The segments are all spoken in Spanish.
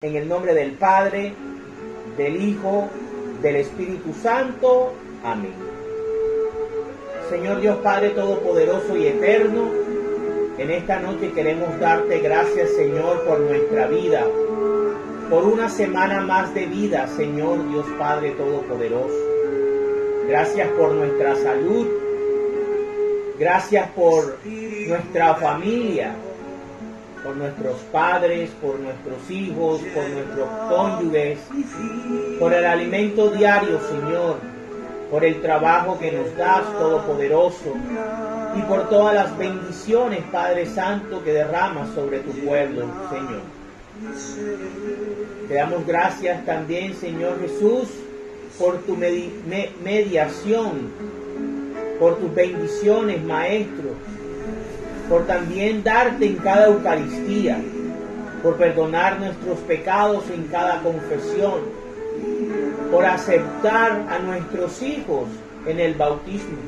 En el nombre del Padre, del Hijo, del Espíritu Santo. Amén. Señor Dios Padre Todopoderoso y Eterno, en esta noche queremos darte gracias, Señor, por nuestra vida, por una semana más de vida, Señor Dios Padre Todopoderoso. Gracias por nuestra salud, gracias por nuestra familia, por nuestros padres, por nuestros hijos, por nuestros cónyuges, por el alimento diario, Señor, por el trabajo que nos das, Todopoderoso, y por todas las bendiciones, Padre Santo, que derramas sobre tu pueblo, Señor. Te damos gracias también, Señor Jesús, por tu mediación, por tus bendiciones, Maestro, por también darte en cada Eucaristía, por perdonar nuestros pecados en cada confesión, por aceptar a nuestros hijos en el bautismo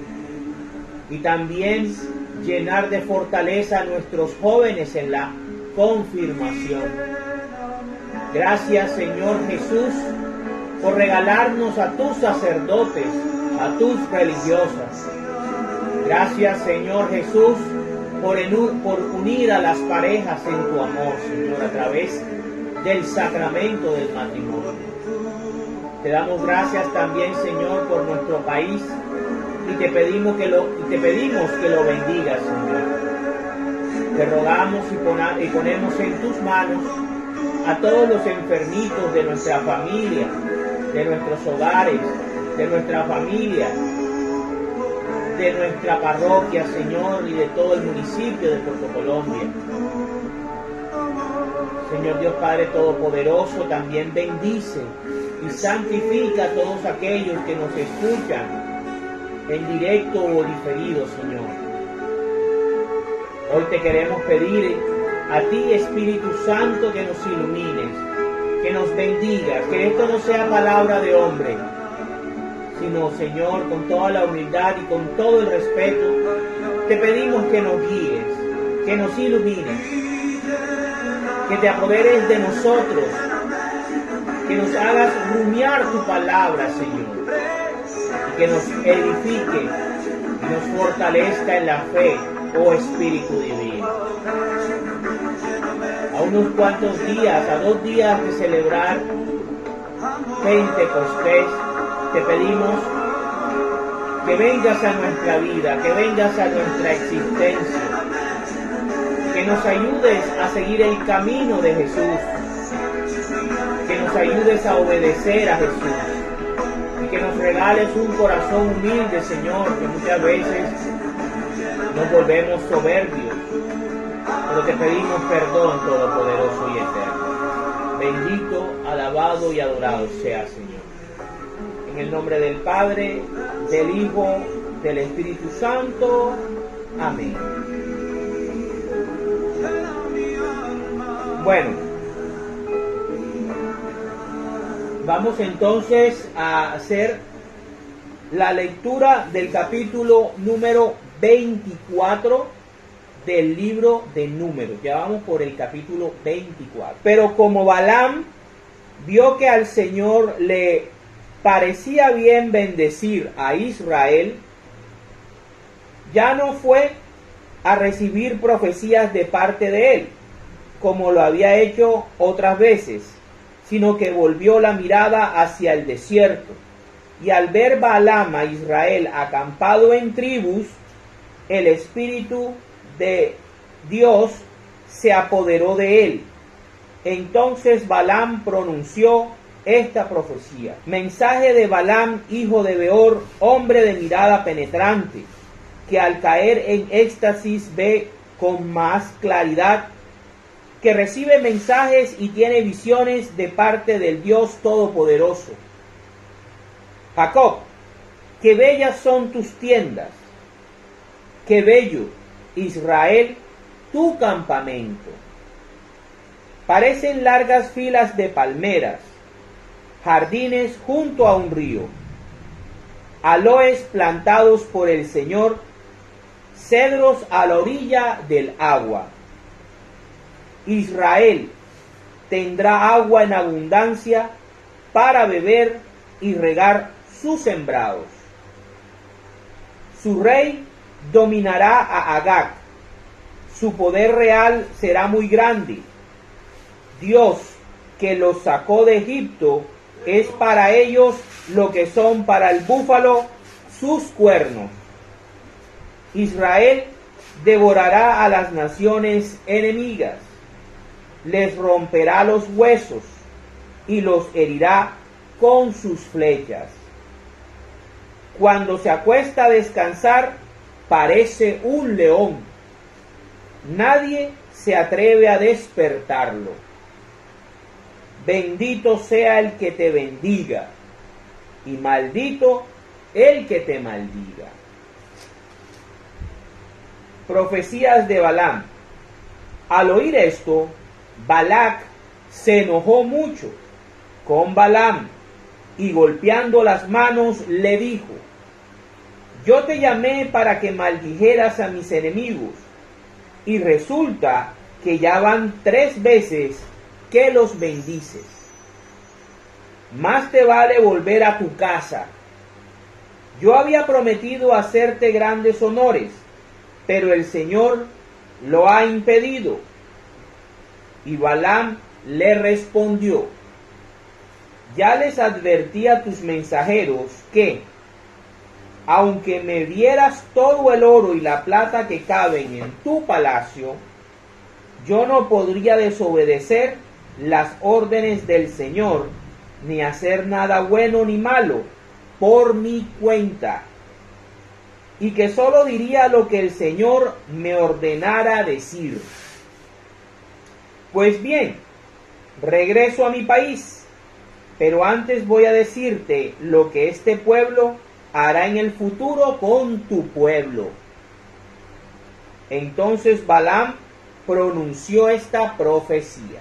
y también llenar de fortaleza a nuestros jóvenes en la confirmación. Gracias, Señor Jesús, por regalarnos a tus sacerdotes, a tus religiosas. Gracias, Señor Jesús, por unir a las parejas en tu amor, Señor, a través del sacramento del matrimonio. Te damos gracias también, Señor, por nuestro país y te pedimos que lo bendigas, Señor. Te rogamos y ponemos en tus manos a todos los enfermitos de nuestra familia, de nuestros hogares, de nuestra familia, de nuestra parroquia, Señor, y de todo el municipio de Puerto Colombia. Señor Dios Padre Todopoderoso, también bendice y santifica a todos aquellos que nos escuchan en directo o diferido, Señor. Hoy te queremos pedir a ti, Espíritu Santo, que nos ilumines, que nos bendigas, que esto no sea palabra de hombre, sino, Señor, con toda la humildad y con todo el respeto, te pedimos que nos guíes, que nos ilumines, que te apoderes de nosotros, que nos hagas rumiar tu palabra, Señor, y que nos edifique y nos fortalezca en la fe, oh Espíritu Divino. A unos cuantos días, a 2 días de celebrar Pentecostés, te pedimos que vengas a nuestra vida, que vengas a nuestra existencia, que nos ayudes a seguir el camino de Jesús, que nos ayudes a obedecer a Jesús y que nos regales un corazón humilde, Señor, que muchas veces nos volvemos soberbios, pero te pedimos perdón, Todopoderoso y Eterno. Bendito, alabado y adorado sea, Señor. En el nombre del Padre, del Hijo, del Espíritu Santo. Amén. Bueno, vamos entonces a hacer la lectura del capítulo número 24 del libro de Números. Ya vamos por el capítulo 24. Pero como Balaam vio que al Señor le parecía bien bendecir a Israel, ya no fue a recibir profecías de parte de él, como lo había hecho otras veces, sino que volvió la mirada hacia el desierto. Y al ver Balaam a Israel acampado en tribus, el Espíritu de Dios se apoderó de él. Entonces Balaam pronunció esta profecía: mensaje de Balaam, hijo de Beor, hombre de mirada penetrante, que al caer en éxtasis ve con más claridad, que recibe mensajes y tiene visiones de parte del Dios Todopoderoso. Jacob, qué bellas son tus tiendas, qué bello, Israel, tu campamento. Parecen largas filas de palmeras, jardines junto a un río, aloes plantados por el Señor, cedros a la orilla del agua. Israel, tendrá agua en abundancia para beber y regar sus sembrados. Su rey dominará a Agag. Su poder real será muy grande. Dios, que los sacó de Egipto, es para ellos lo que son para el búfalo sus cuernos. Israel devorará a las naciones enemigas, les romperá los huesos y los herirá con sus flechas. Cuando se acuesta a descansar, parece un león. Nadie se atreve a despertarlo. Bendito sea el que te bendiga, y maldito el que te maldiga. Profecías de Balaam. Al oír esto, Balac se enojó mucho con Balaam, y golpeando las manos le dijo: yo te llamé para que maldijeras a mis enemigos, y resulta que ya van 3 veces que los bendices. Más te vale volver a tu casa. Yo había prometido hacerte grandes honores, pero el Señor lo ha impedido. Y Balaam le respondió: ya les advertí a tus mensajeros que, aunque me dieras todo el oro y la plata que caben en tu palacio, yo no podría desobedecer las órdenes del Señor, ni hacer nada bueno ni malo por mi cuenta, y que solo diría lo que el Señor me ordenara decir. Pues bien, regreso a mi país, pero antes voy a decirte lo que este pueblo hará en el futuro con tu pueblo. Entonces Balaam pronunció esta profecía.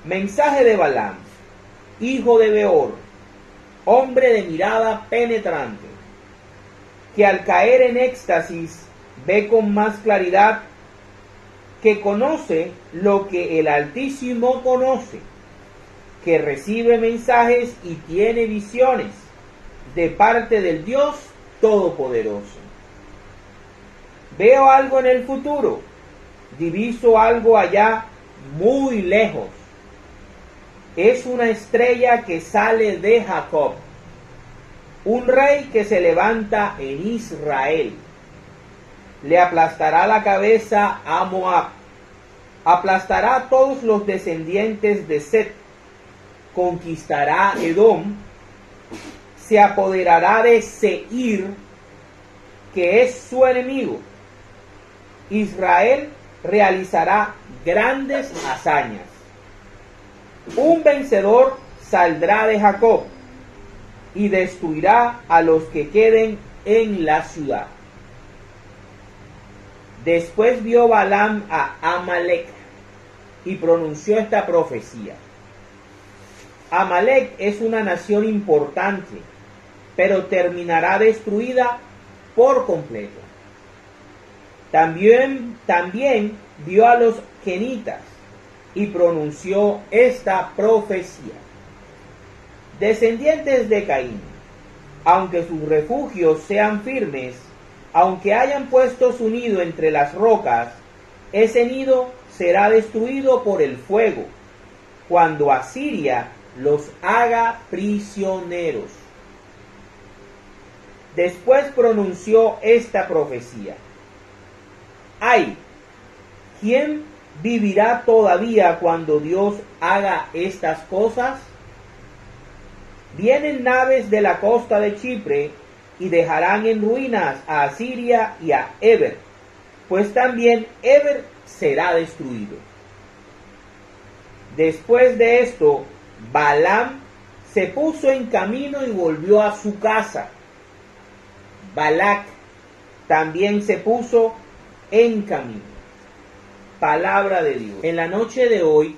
Mensaje de Balaam, hijo de Beor, hombre de mirada penetrante, que al caer en éxtasis ve con más claridad, que conoce lo que el Altísimo conoce, que recibe mensajes y tiene visiones de parte del Dios Todopoderoso. Veo algo en el futuro, diviso algo allá muy lejos. Es una estrella que sale de Jacob, un rey que se levanta en Israel. Le aplastará la cabeza a Moab, aplastará a todos los descendientes de Set, conquistará Edom, se apoderará de Seir, que es su enemigo. Israel realizará grandes hazañas. Un vencedor saldrá de Jacob y destruirá a los que queden en la ciudad. Después vio Balaam a Amalek y pronunció esta profecía. Amalek es una nación importante, pero terminará destruida por completo. También vio a los kenitas y pronunció esta profecía. Descendientes de Caín, aunque sus refugios sean firmes, aunque hayan puesto su nido entre las rocas, ese nido será destruido por el fuego, cuando Asiria los haga prisioneros. Después pronunció esta profecía. ¡Ay! ¿Quién vivirá todavía cuando Dios haga estas cosas? Vienen naves de la costa de Chipre y dejarán en ruinas a Asiria y a Eber, pues también Eber será destruido. Después de esto, Balaam se puso en camino y volvió a su casa. Balac también se puso en camino. Palabra de Dios. En la noche de hoy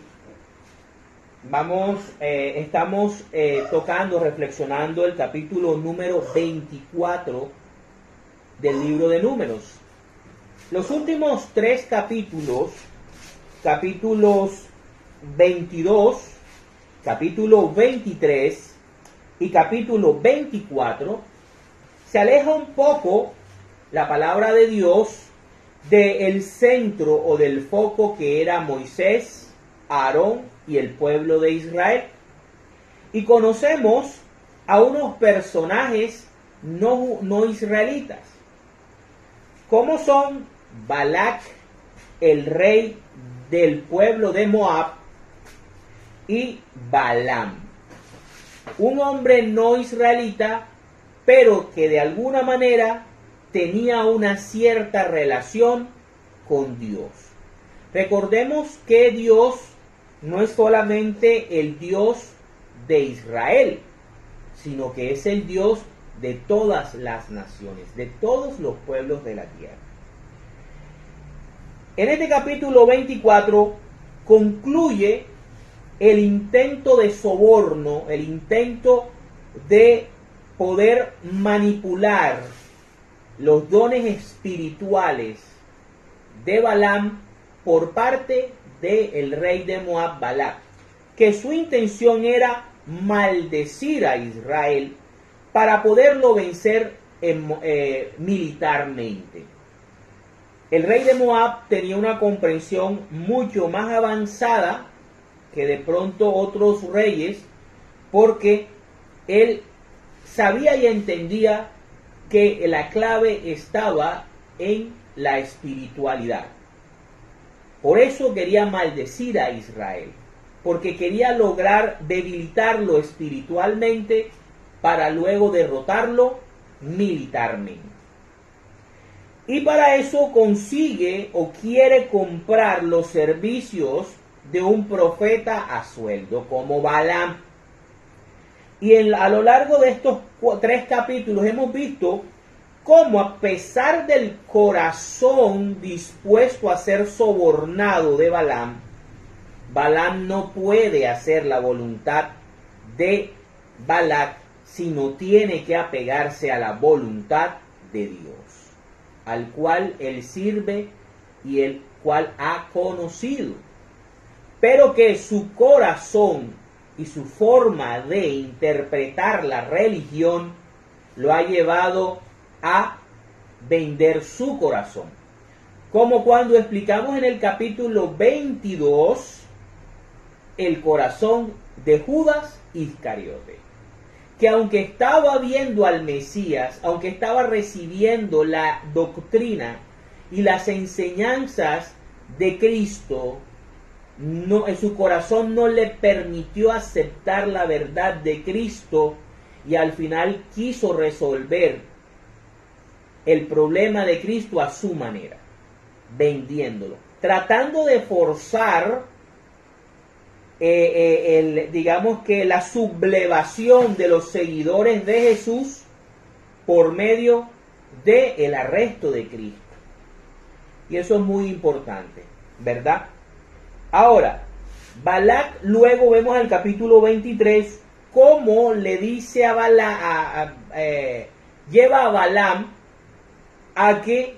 estamos tocando, reflexionando el capítulo número 24 del libro de Números. Los últimos 3 capítulos 22, capítulo 23 y capítulo 24, se aleja un poco la palabra de Dios del centro o del foco que era Moisés, Aarón y el pueblo de Israel. Y conocemos a unos personajes no israelitas, como son Balac, el rey del pueblo de Moab, y Balaam, un hombre no israelita, pero que de alguna manera tenía una cierta relación con Dios. Recordemos que Dios no es solamente el Dios de Israel, sino que es el Dios de todas las naciones, de todos los pueblos de la tierra. En este capítulo 24 concluye el intento de soborno, el intento de poder manipular los dones espirituales de Balaam por parte del rey de Moab, Balac, que su intención era maldecir a Israel para poderlo vencer militarmente. El rey de Moab tenía una comprensión mucho más avanzada que de pronto otros reyes, porque él sabía y entendía que la clave estaba en la espiritualidad. Por eso quería maldecir a Israel, porque quería lograr debilitarlo espiritualmente para luego derrotarlo militarmente. Y para eso consigue o quiere comprar los servicios de un profeta a sueldo, como Balaam. Y a lo largo de estos 3 capítulos hemos visto cómo, a pesar del corazón dispuesto a ser sobornado de Balaam, Balaam no puede hacer la voluntad de Balac, sino tiene que apegarse a la voluntad de Dios, al cual él sirve y el cual ha conocido. Pero que su corazón y su forma de interpretar la religión lo ha llevado a vender su corazón. Como cuando explicamos en el capítulo 22 el corazón de Judas Iscariote, que aunque estaba viendo al Mesías, aunque estaba recibiendo la doctrina y las enseñanzas de Cristo, en su corazón no le permitió aceptar la verdad de Cristo, y al final quiso resolver el problema de Cristo a su manera, vendiéndolo, tratando de forzar digamos que la sublevación de los seguidores de Jesús por medio del arresto de Cristo. Y eso es muy importante, ¿verdad? Ahora, Balac, luego vemos en el capítulo 23 cómo le dice a Balaam, lleva a Balaam a que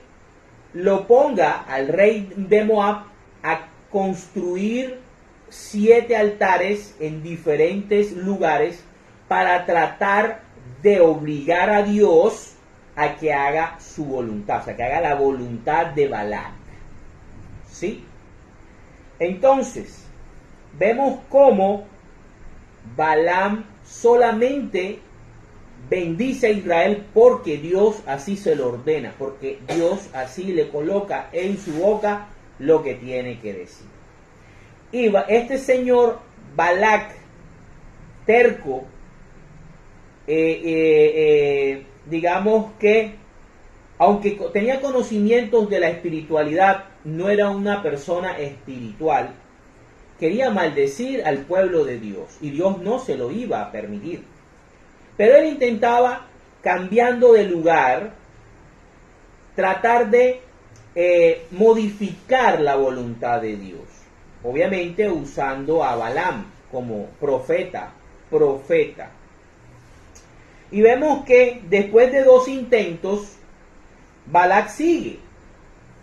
lo ponga al rey de Moab a construir 7 altares en diferentes lugares para tratar de obligar a Dios a que haga su voluntad, o sea, que haga la voluntad de Balac. ¿Sí? Entonces, vemos cómo Balaam solamente bendice a Israel porque Dios así se lo ordena, porque Dios así le coloca en su boca lo que tiene que decir. Y este señor Balac, terco, digamos que, aunque tenía conocimientos de la espiritualidad, no era una persona espiritual, quería maldecir al pueblo de Dios, y Dios no se lo iba a permitir. Pero él intentaba, cambiando de lugar, tratar de modificar la voluntad de Dios. Obviamente usando a Balaam como profeta. Y vemos que después de 2 intentos, Balac sigue.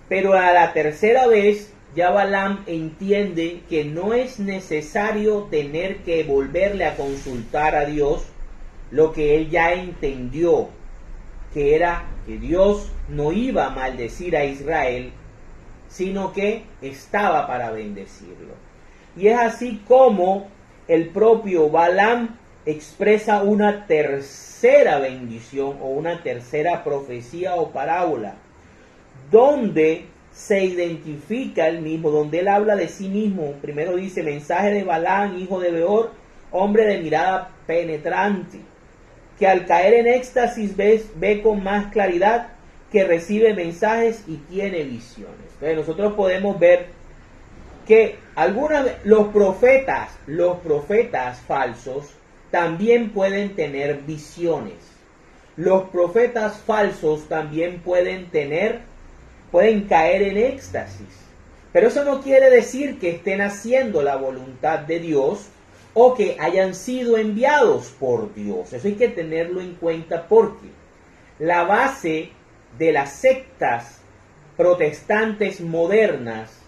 Pero a la tercera vez ya Balaam entiende que no es necesario tener que volverle a consultar a Dios lo que él ya entendió, que era que Dios no iba a maldecir a Israel, sino que estaba para bendecirlo. Y es así como el propio Balaam expresa una tercera bendición o una tercera profecía o parábola, donde se identifica el mismo, donde él habla de sí mismo. Primero dice: mensaje de Balaam, hijo de Beor, hombre de mirada penetrante, que al caer en éxtasis ve con más claridad, que recibe mensajes y tiene visiones. Entonces nosotros podemos ver que los profetas falsos también pueden tener visiones. Los profetas falsos también pueden caer en éxtasis. Pero eso no quiere decir que estén haciendo la voluntad de Dios o que hayan sido enviados por Dios. Eso hay que tenerlo en cuenta, porque la base de las sectas protestantes modernas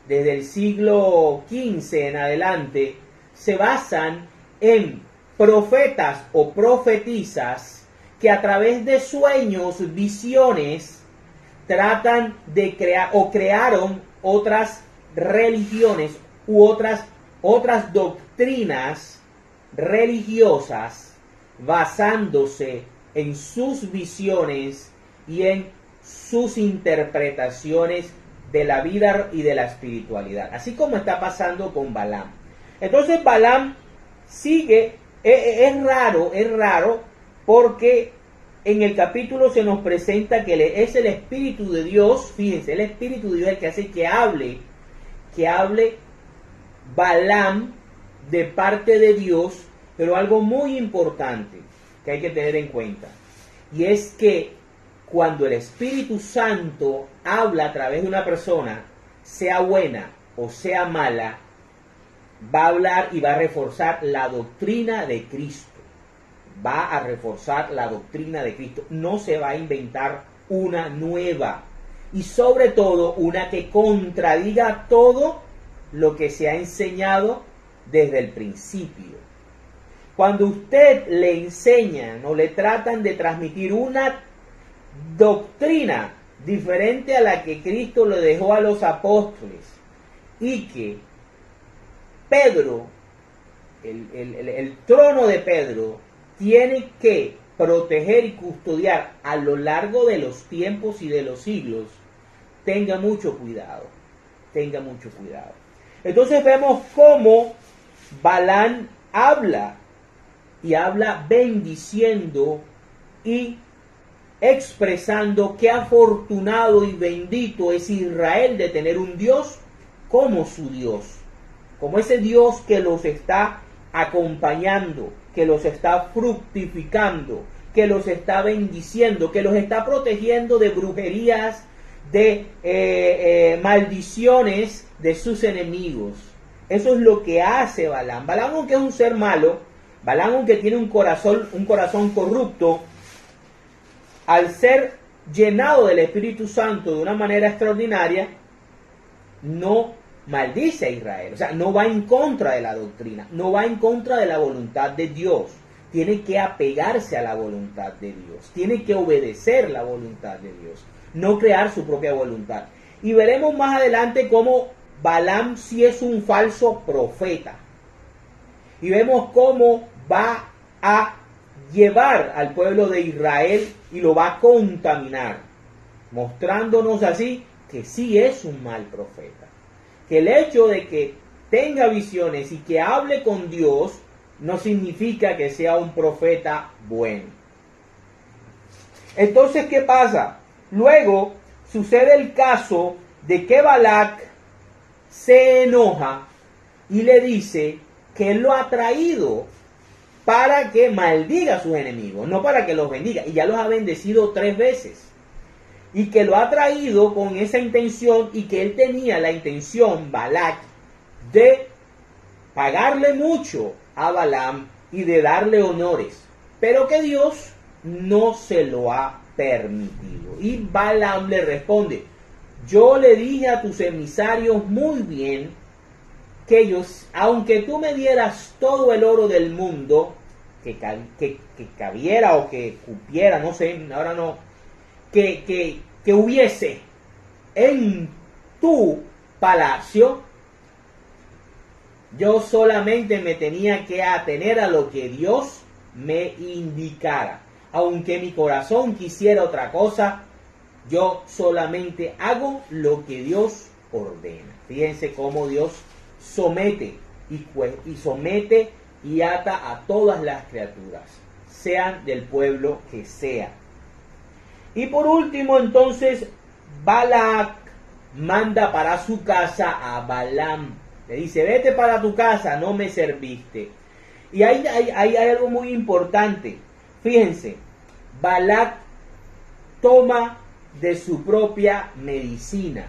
desde el siglo XV en adelante se basan en profetas o profetisas que a través de sueños, visiones, tratan de crear o crearon otras religiones u otras doctrinas religiosas basándose en sus visiones y en sus interpretaciones de la vida y de la espiritualidad, así como está pasando con Balaam. Entonces Balaam sigue, es raro porque en el capítulo se nos presenta que es el Espíritu de Dios, fíjense, el Espíritu de Dios el que hace que hable Balaam de parte de Dios, pero algo muy importante que hay que tener en cuenta, y es que cuando el Espíritu Santo habla a través de una persona, sea buena o sea mala, va a hablar y va a reforzar la doctrina de Cristo. Va a reforzar la doctrina de Cristo. No se va a inventar una nueva. Y sobre todo una que contradiga todo lo que se ha enseñado desde el principio. Cuando usted le enseñan o le tratan de transmitir una doctrina diferente a la que Cristo le dejó a los apóstoles, y que Pedro, el trono de Pedro, tiene que proteger y custodiar a lo largo de los tiempos y de los siglos, tenga mucho cuidado, tenga mucho cuidado. Entonces vemos cómo Balaam habla, y habla bendiciendo y expresando qué afortunado y bendito es Israel de tener un Dios como su Dios, como ese Dios que los está acompañando, que los está fructificando, que los está bendiciendo, que los está protegiendo de brujerías, de maldiciones de sus enemigos. Eso es lo que hace Balaam. Balaam, aunque es un ser malo, Balaam, aunque tiene un corazón corrupto, al ser llenado del Espíritu Santo de una manera extraordinaria, no maldice a Israel. O sea, no va en contra de la doctrina, no va en contra de la voluntad de Dios. Tiene que apegarse a la voluntad de Dios, tiene que obedecer la voluntad de Dios, no crear su propia voluntad. Y veremos más adelante cómo Balaam sí es un falso profeta. Y vemos cómo va a llevar al pueblo de Israel y lo va a contaminar, mostrándonos así que sí es un mal profeta. Que el hecho de que tenga visiones y que hable con Dios no significa que sea un profeta bueno. Entonces, ¿qué pasa? Luego sucede el caso de que Balac se enoja y le dice que él lo ha traído para que maldiga a sus enemigos, no para que los bendiga. Y ya los ha bendecido 3 veces. Y que lo ha traído con esa intención, y que él tenía la intención, Balac, de pagarle mucho a Balaam y de darle honores. Pero que Dios no se lo ha permitido. Y Balaam le responde: yo le dije a tus emisarios muy bien que ellos, aunque tú me dieras todo el oro del mundo, que cabiera o que cupiera, no sé, ahora no, que hubiese en tu palacio, yo solamente me tenía que atener a lo que Dios me indicara. Aunque mi corazón quisiera otra cosa, yo solamente hago lo que Dios ordena. Fíjense cómo Dios somete y somete y ata a todas las criaturas, sean del pueblo que sea. Y por último, entonces, Balac manda para su casa a Balaam. Le dice, vete para tu casa, no me serviste. Y hay algo muy importante. Fíjense, Balac toma de su propia medicina,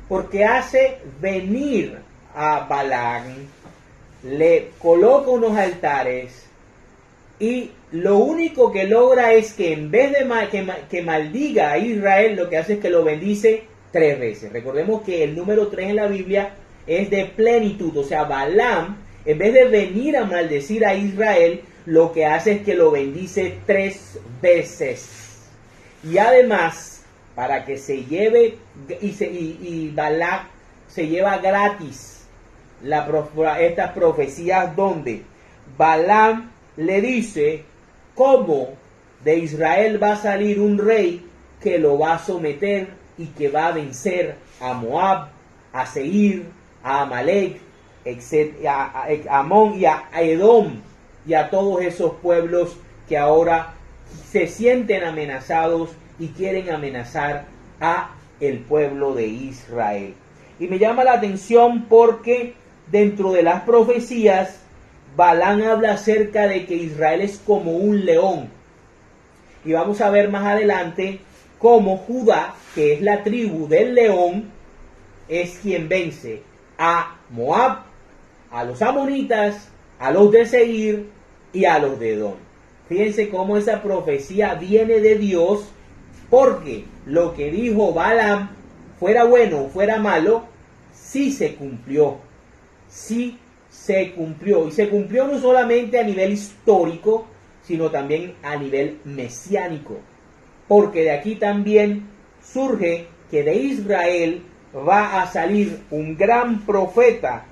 porque hace venir a Balaam, le coloca unos altares y lo único que logra es que en vez de que maldiga a Israel, lo que hace es que lo bendice 3 veces. Recordemos que el número 3 en la Biblia es de plenitud, o sea, Balaam, en vez de venir a maldecir a Israel, lo que hace es que lo bendice 3 veces. Y además, para que se lleve, y Balac se lleva gratis estas profecías donde Balaam le dice cómo de Israel va a salir un rey que lo va a someter y que va a vencer a Moab, a Seir, a Amalek, a Amón y a Edom y a todos esos pueblos que ahora se sienten amenazados y quieren amenazar a el pueblo de Israel. Y me llama la atención porque dentro de las profecías Balaam habla acerca de que Israel es como un león. Y vamos a ver más adelante cómo Judá, que es la tribu del león, es quien vence a Moab, a los amonitas, a los de Seir y a los de Edom. Fíjense cómo esa profecía viene de Dios, porque lo que dijo Balaam, fuera bueno o fuera malo, sí se cumplió. Sí se cumplió. Y se cumplió no solamente a nivel histórico, sino también a nivel mesiánico. Porque de aquí también surge que de Israel va a salir un gran profeta,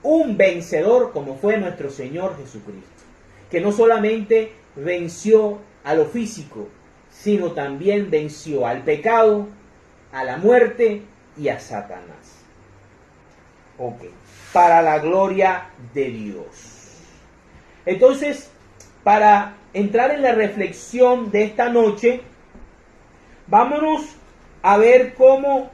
un vencedor como fue nuestro Señor Jesucristo, que no solamente venció a lo físico, sino también venció al pecado, a la muerte y a Satanás. Ok, para la gloria de Dios. Entonces, para entrar en la reflexión de esta noche, vámonos a ver cómo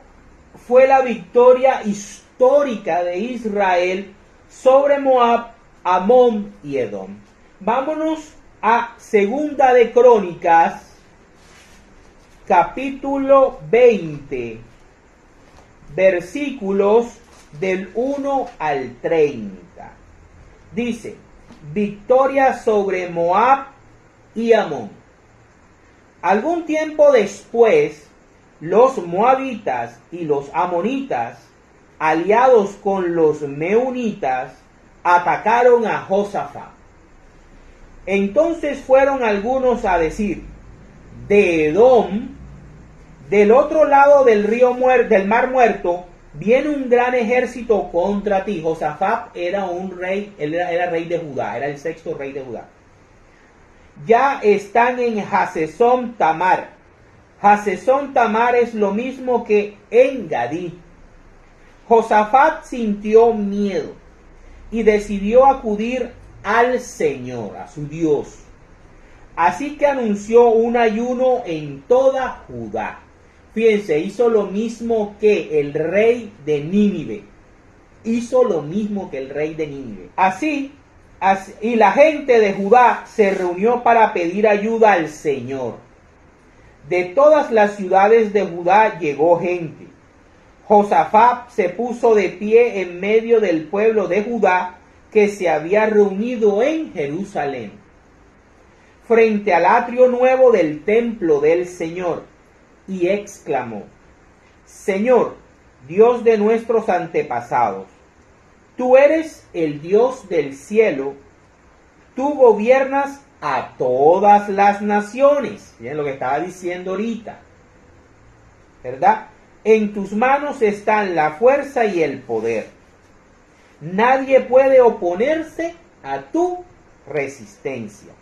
fue la victoria histórica de Israel sobre Moab, Amón y Edom. Vámonos a Segunda de Crónicas, capítulo 20, versículos del 1 al 30. Dice, victoria sobre Moab y Amón. Algún tiempo después, los moabitas y los amonitas, aliados con los meunitas, atacaron a Josafat. Entonces fueron algunos a decir, de Edom, del otro lado del río del mar muerto, viene un gran ejército contra ti. Josafat era un rey, él era rey de Judá, era el 6º rey de Judá. Ya están en Hasezón Tamar. Hasezón Tamar es lo mismo que En Gadí. Josafat sintió miedo y decidió acudir al Señor, a su Dios. Así que anunció un ayuno en toda Judá. Fíjense, hizo lo mismo que el rey de Nínive. Hizo lo mismo que el rey de Nínive. Así, y la gente de Judá se reunió para pedir ayuda al Señor. De todas las ciudades de Judá llegó gente. Josafat se puso de pie en medio del pueblo de Judá que se había reunido en Jerusalén, frente al atrio nuevo del templo del Señor, y exclamó, Señor, Dios de nuestros antepasados, tú eres el Dios del cielo, tú gobiernas a todas las naciones. Miren lo que estaba diciendo ahorita, ¿verdad? En tus manos están la fuerza y el poder. Nadie puede oponerse a tu resistencia.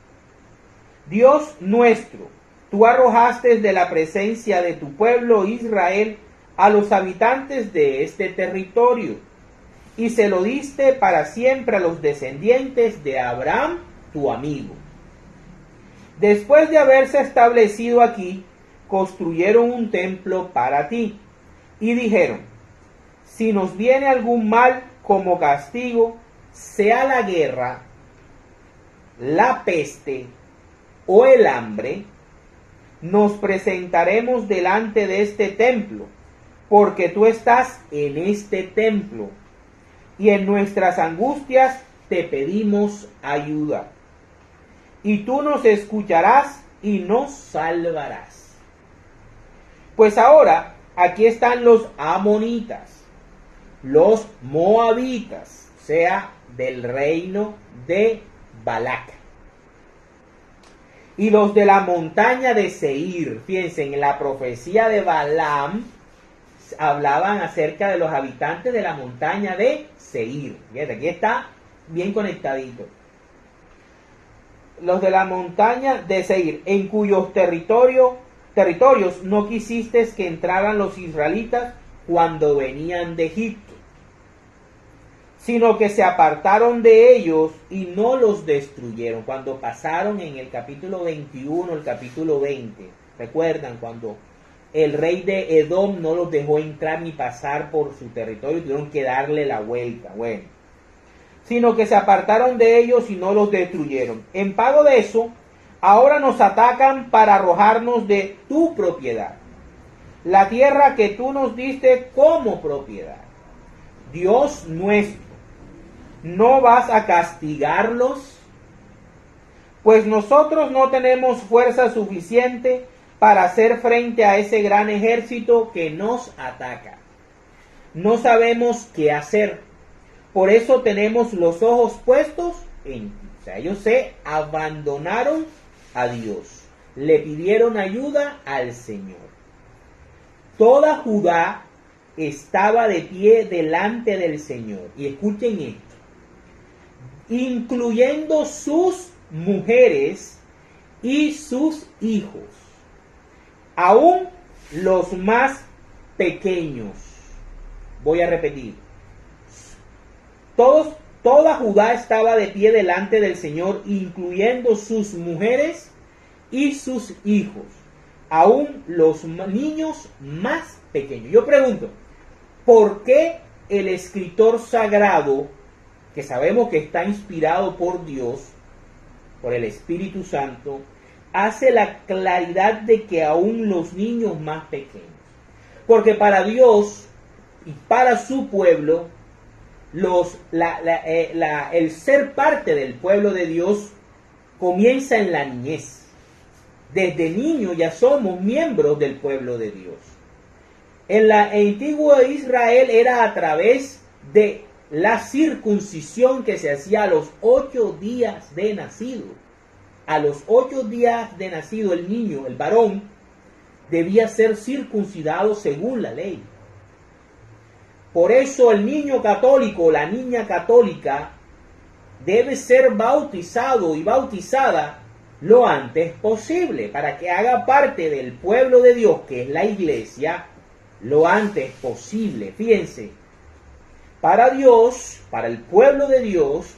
Dios nuestro, tú arrojaste de la presencia de tu pueblo Israel a los habitantes de este territorio y se lo diste para siempre a los descendientes de Abraham, tu amigo. Después de haberse establecido aquí, construyeron un templo para ti y dijeron: si nos viene algún mal como castigo, sea la guerra, la peste o el hambre, nos presentaremos delante de este templo, porque tú estás en este templo, y en nuestras angustias te pedimos ayuda. Y tú nos escucharás y nos salvarás. Pues ahora, aquí están los amonitas, los moabitas, o sea, del reino de Balac, y los de la montaña de Seir. Fíjense, en la profecía de Balaam hablaban acerca de los habitantes de la montaña de Seir. Fíjense, aquí está bien conectadito. Los de la montaña de Seir, en cuyos territorios no quisiste que entraran los israelitas cuando venían de Egipto, sino que se apartaron de ellos y no los destruyeron. Cuando pasaron en el capítulo 21, el capítulo 20, ¿recuerdan? Cuando el rey de Edom no los dejó entrar ni pasar por su territorio, tuvieron que darle la vuelta. Bueno, sino que se apartaron de ellos y no los destruyeron. En pago de eso, ahora nos atacan para arrojarnos de tu propiedad, la tierra que tú nos diste como propiedad. Dios nuestro, ¿no vas a castigarlos? Pues nosotros no tenemos fuerza suficiente para hacer frente a ese gran ejército que nos ataca. No sabemos qué hacer. Por eso tenemos los ojos puestos en ti. O sea, ellos se abandonaron a Dios. Le pidieron ayuda al Señor. Toda Judá estaba de pie delante del Señor. Y escuchen esto. Incluyendo sus mujeres y sus hijos. Aún los más pequeños. Voy a repetir. Toda Judá estaba de pie delante del Señor, incluyendo sus mujeres y sus hijos, aún los niños más pequeños. Yo pregunto, ¿por qué el escritor sagrado, que sabemos que está inspirado por Dios, por el Espíritu Santo, hace la claridad de que aún los niños más pequeños? Porque para Dios y para su pueblo, el ser parte del pueblo de Dios comienza en la niñez. Desde niño ya somos miembros del pueblo de Dios. En la antigua Israel era a través de la circuncisión que se hacía a los 8 días de nacido. A los 8 días de nacido el niño, el varón, debía ser circuncidado según la ley. Por eso el niño católico, la niña católica, debe ser bautizado y bautizada lo antes posible, para que haga parte del pueblo de Dios, que es la iglesia, lo antes posible. Fíjense, para Dios, para el pueblo de Dios,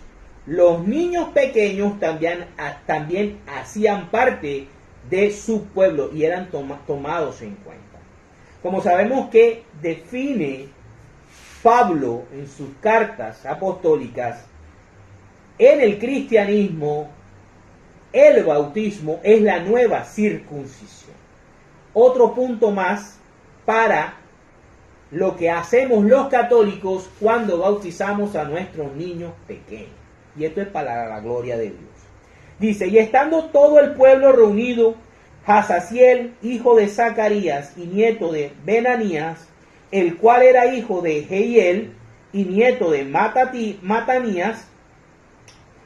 los niños pequeños también hacían parte de su pueblo y eran tomados en cuenta. Como sabemos que define Pablo en sus cartas apostólicas, en el cristianismo el bautismo es la nueva circuncisión. Otro punto más para lo que hacemos los católicos cuando bautizamos a nuestros niños pequeños. Y esto es para la gloria de Dios. Dice, y estando todo el pueblo reunido, Jazaziel, hijo de Zacarías y nieto de Benanías, el cual era hijo de Jehiel y nieto de Matanías,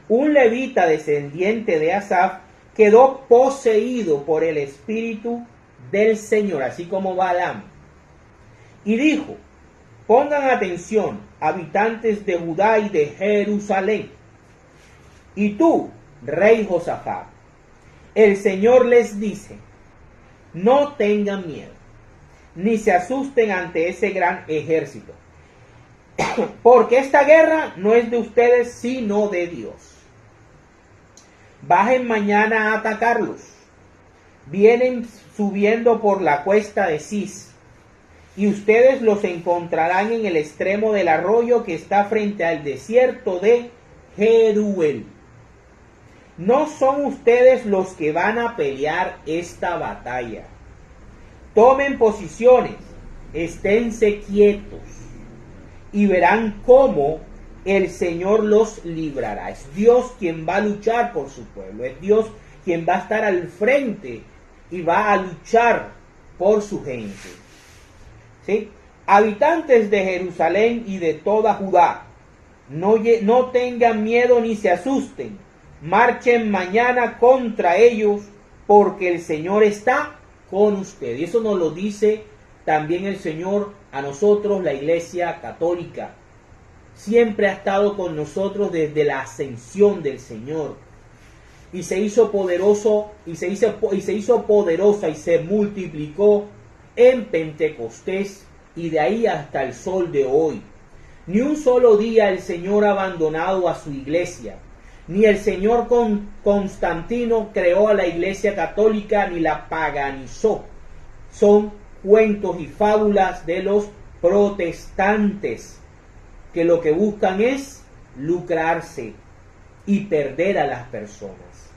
un levita descendiente de Asaf, quedó poseído por el espíritu del Señor, así como Balaam. Y dijo: pongan atención, habitantes de Judá y de Jerusalén. Y tú, rey Josafat, el Señor les dice: no tengan miedo, ni se asusten ante ese gran ejército, porque esta guerra no es de ustedes, sino de Dios. Bajen mañana a atacarlos. Vienen subiendo por la cuesta de Cis, y ustedes los encontrarán en el extremo del arroyo que está frente al desierto de Jeruel. No son ustedes los que van a pelear esta batalla. Tomen posiciones, esténse quietos, y verán cómo el Señor los librará. Es Dios quien va a luchar por su pueblo. Es Dios quien va a estar al frente y va a luchar por su gente. ¿Sí? Habitantes de Jerusalén y de toda Judá, no tengan miedo ni se asusten. Marchen mañana contra ellos, porque el Señor está con ustedes. Y eso nos lo dice también el Señor a nosotros, la Iglesia Católica. Siempre ha estado con nosotros desde la ascensión del Señor. Y se hizo poderoso, y se hizo poderosa y se multiplicó en Pentecostés, y de ahí hasta el sol de hoy. Ni un solo día el Señor ha abandonado a su iglesia. Ni el Señor Constantino creó a la Iglesia Católica ni la paganizó. Son cuentos y fábulas de los protestantes, que lo que buscan es lucrarse y perder a las personas.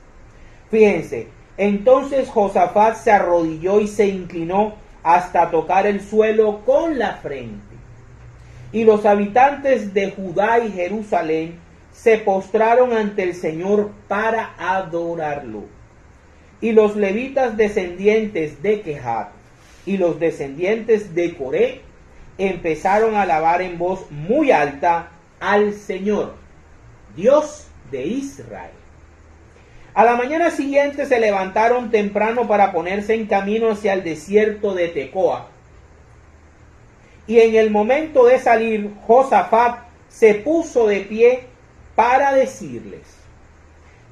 Fíjense, entonces Josafat se arrodilló y se inclinó hasta tocar el suelo con la frente. Y los habitantes de Judá y Jerusalén se postraron ante el Señor para adorarlo. Y los levitas descendientes de Quehat y los descendientes de Coré empezaron a alabar en voz muy alta al Señor, Dios de Israel. A la mañana siguiente se levantaron temprano para ponerse en camino hacia el desierto de Tecoa. Y en el momento de salir, Josafat se puso de pie para decirles: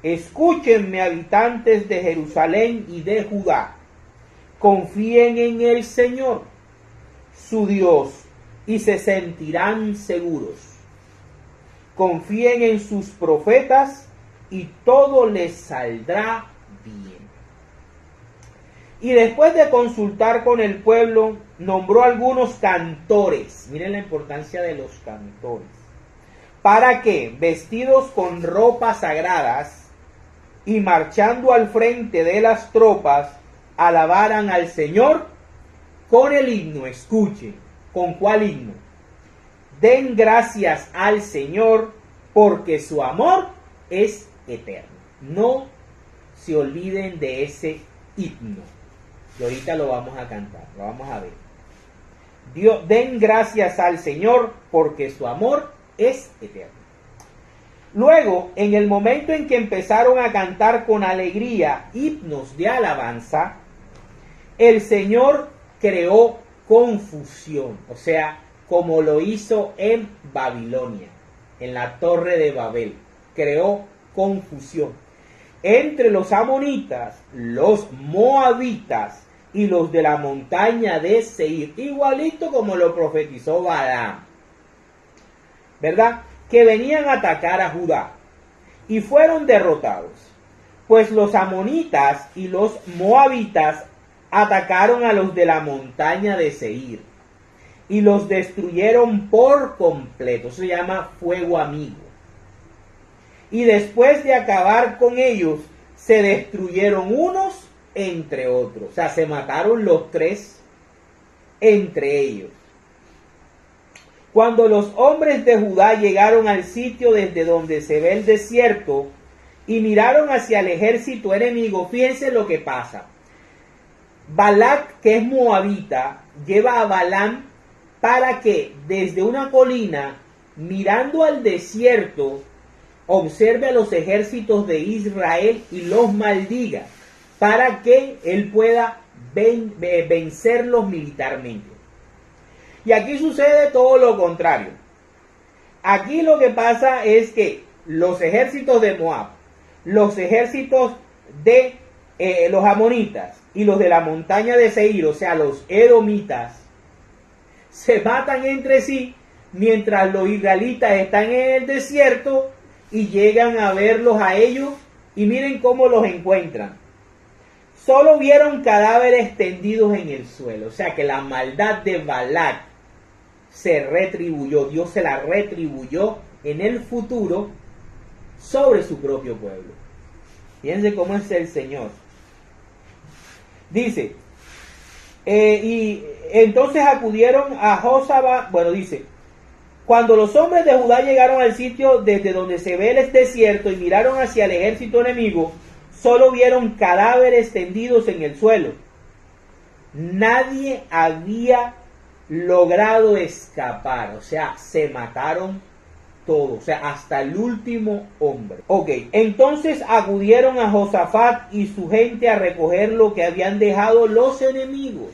escúchenme, habitantes de Jerusalén y de Judá, confíen en el Señor, su Dios, y se sentirán seguros. Confíen en sus profetas y todo les saldrá bien. Y después de consultar con el pueblo, nombró algunos cantores. Miren la importancia de los cantores. Para que, vestidos con ropas sagradas y marchando al frente de las tropas, alabaran al Señor con el himno. Escuchen, ¿con cuál himno? Den gracias al Señor, porque su amor es eterno. No se olviden de ese himno. Y ahorita lo vamos a cantar, lo vamos a ver. Den gracias al Señor, porque su amor es eterno. Luego, en el momento en que empezaron a cantar con alegría himnos de alabanza, el Señor creó confusión, o sea, como lo hizo en Babilonia, en la torre de Babel, creó confusión entre los amonitas, los moabitas y los de la montaña de Seir, igualito como lo profetizó Balaam, ¿verdad? Que venían a atacar a Judá y fueron derrotados, pues los amonitas y los moabitas atacaron a los de la montaña de Seir y los destruyeron por completo. Eso se llama fuego amigo. Y después de acabar con ellos, se destruyeron unos entre otros. O sea, se mataron los tres entre ellos. Cuando los hombres de Judá llegaron al sitio desde donde se ve el desierto y miraron hacia el ejército enemigo, fíjense lo que pasa. Balac, que es moabita, lleva a Balaam para que desde una colina, mirando al desierto, observe a los ejércitos de Israel y los maldiga, para que él pueda vencerlos militarmente. Y aquí sucede todo lo contrario. Aquí lo que pasa es que los ejércitos de Moab, los ejércitos de los amonitas y los de la montaña de Seir, o sea, los edomitas, se matan entre sí mientras los israelitas están en el desierto y llegan a verlos a ellos y miren cómo los encuentran. Solo vieron cadáveres tendidos en el suelo, o sea que la maldad de Balac se retribuyó, Dios se la retribuyó en el futuro sobre su propio pueblo. Fíjense cómo es el Señor. Dice, y entonces acudieron a Josaba, bueno, dice, cuando los hombres de Judá llegaron al sitio desde donde se ve el desierto y miraron hacia el ejército enemigo, solo vieron cadáveres tendidos en el suelo. Nadie había logrado escapar, o sea, se mataron todos, o sea, hasta el último hombre. Ok, entonces acudieron a Josafat y su gente a recoger lo que habían dejado los enemigos.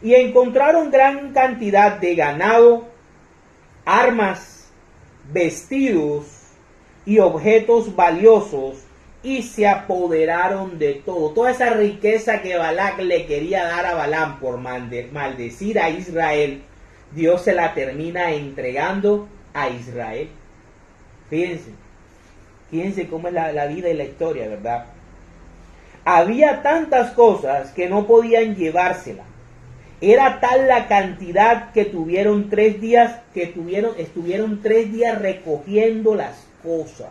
Y encontraron gran cantidad de ganado, armas, vestidos y objetos valiosos, y se apoderaron de todo. Toda esa riqueza que Balac le quería dar a Balaam por maldecir a Israel, Dios se la termina entregando a Israel. Fíjense cómo es la vida y la historia, ¿verdad? Había tantas cosas que no podían llevársela. Era tal la cantidad que estuvieron 3 días recogiendo las cosas.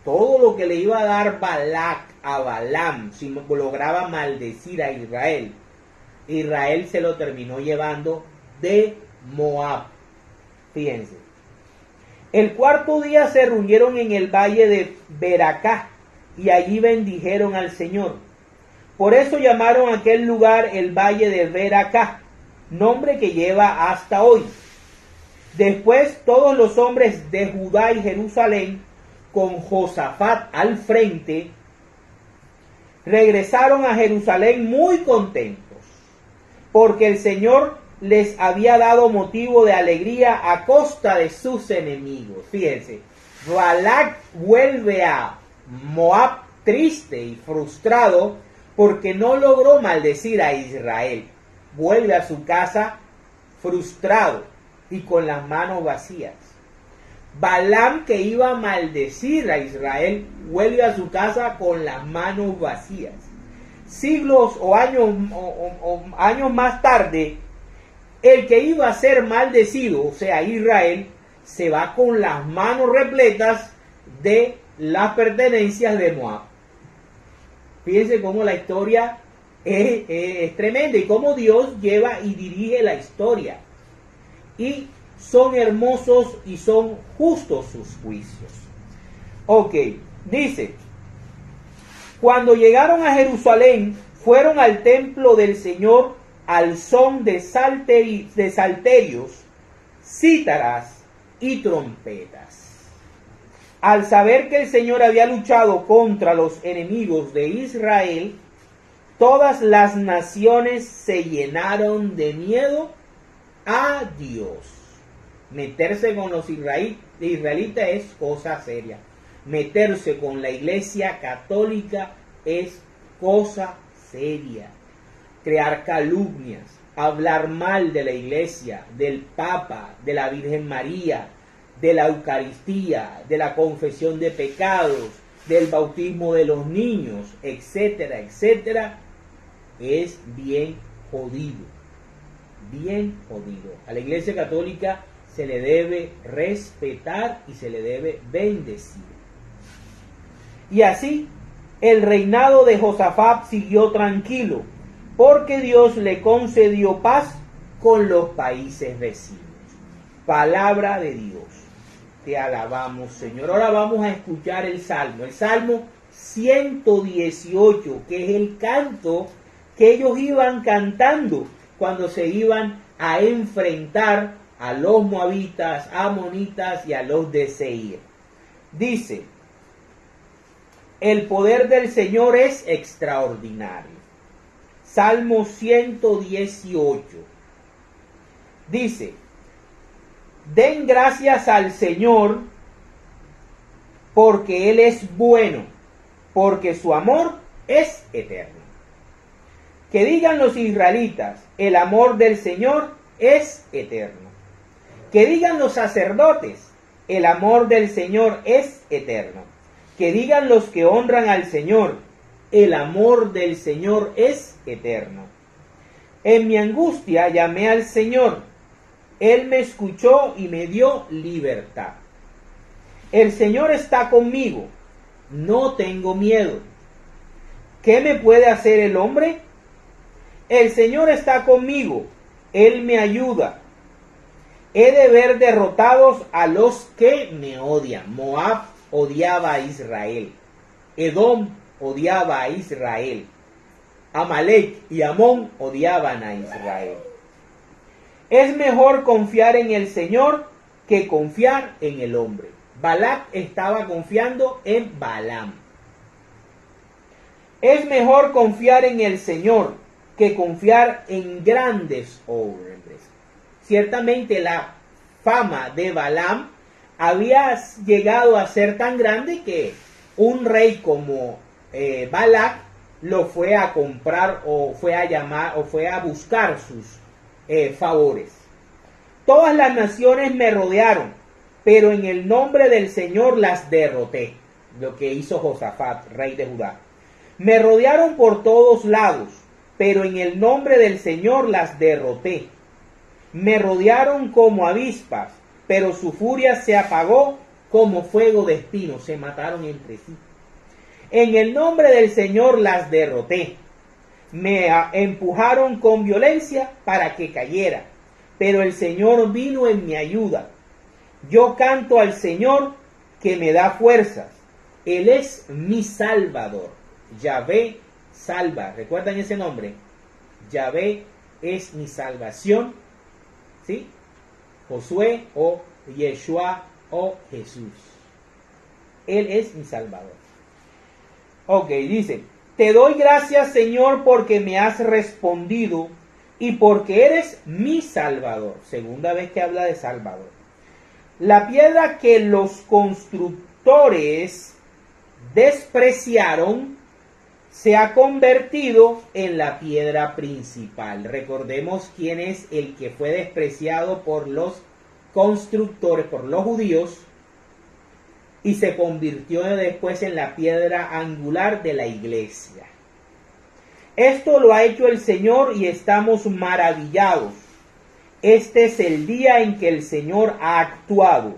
Todo lo que le iba a dar Balac a Balaam, si lograba maldecir a Israel, Israel se lo terminó llevando de Moab. Fíjense. El 4º día se reunieron en el valle de Beracá y allí bendijeron al Señor. Por eso llamaron a aquel lugar el valle de Beracá, nombre que lleva hasta hoy. Después todos los hombres de Judá y Jerusalén, con Josafat al frente, regresaron a Jerusalén muy contentos, porque el Señor les había dado motivo de alegría a costa de sus enemigos. Fíjense, Balac vuelve a Moab triste y frustrado porque no logró maldecir a Israel. Vuelve a su casa frustrado y con las manos vacías. Balaam, que iba a maldecir a Israel, vuelve a su casa con las manos vacías. Siglos o años más tarde, el que iba a ser maldecido, o sea, Israel, se va con las manos repletas de las pertenencias de Moab. Fíjense cómo la historia es tremenda y cómo Dios lleva y dirige la historia. Y son hermosos y son justos sus juicios. Ok, dice, cuando llegaron a Jerusalén, fueron al templo del Señor al son de salterios, cítaras y trompetas. Al saber que el Señor había luchado contra los enemigos de Israel, todas las naciones se llenaron de miedo a Dios. Meterse con los israelitas es cosa seria. Meterse con la Iglesia Católica es cosa seria. Crear calumnias, hablar mal de la Iglesia, del Papa, de la Virgen María, de la Eucaristía, de la confesión de pecados, del bautismo de los niños, etcétera, etcétera, es bien jodido. Bien jodido. A la Iglesia Católica se le debe respetar y se le debe bendecir. Y así, el reinado de Josafat siguió tranquilo, porque Dios le concedió paz con los países vecinos. Palabra de Dios. Te alabamos, Señor. Ahora vamos a escuchar el Salmo 118, que es el canto que ellos iban cantando cuando se iban a enfrentar a los moabitas, amonitas y a los de Seir. Dice, el poder del Señor es extraordinario. Salmo 118. Dice, den gracias al Señor porque Él es bueno, porque su amor es eterno. Que digan los israelitas, el amor del Señor es eterno. Que digan los sacerdotes, el amor del Señor es eterno. Que digan los que honran al Señor, el amor del Señor es eterno. En mi angustia llamé al Señor, Él me escuchó y me dio libertad. El Señor está conmigo, no tengo miedo. ¿Qué me puede hacer el hombre? El Señor está conmigo, Él me ayuda. He de ver derrotados a los que me odian. Moab odiaba a Israel. Edom odiaba a Israel. Amalek y Amón odiaban a Israel. Es mejor confiar en el Señor que confiar en el hombre. Balac estaba confiando en Balaam. Es mejor confiar en el Señor que confiar en grandes hombres. Ciertamente la fama de Balaam había llegado a ser tan grande que un rey como Balac lo fue a comprar o fue a llamar o fue a buscar sus favores. Todas las naciones me rodearon, pero en el nombre del Señor las derroté. Lo que hizo Josafat, rey de Judá. Me rodearon por todos lados, pero en el nombre del Señor las derroté. Me rodearon como avispas, pero su furia se apagó como fuego de espinos. Se mataron entre sí. En el nombre del Señor las derroté. Me empujaron con violencia para que cayera, pero el Señor vino en mi ayuda. Yo canto al Señor que me da fuerzas. Él es mi Salvador. Yahvé salva. ¿Recuerdan ese nombre? Yahvé es mi salvación. ¿Sí? Josué o Yeshua o Jesús. Él es mi Salvador. Ok, dice, te doy gracias, Señor, porque me has respondido y porque eres mi Salvador. Segunda vez que habla de Salvador. La piedra que los constructores despreciaron se ha convertido en la piedra principal. Recordemos quién es el que fue despreciado por los constructores, por los judíos, y se convirtió después en la piedra angular de la iglesia. Esto lo ha hecho el Señor y estamos maravillados. Este es el día en que el Señor ha actuado.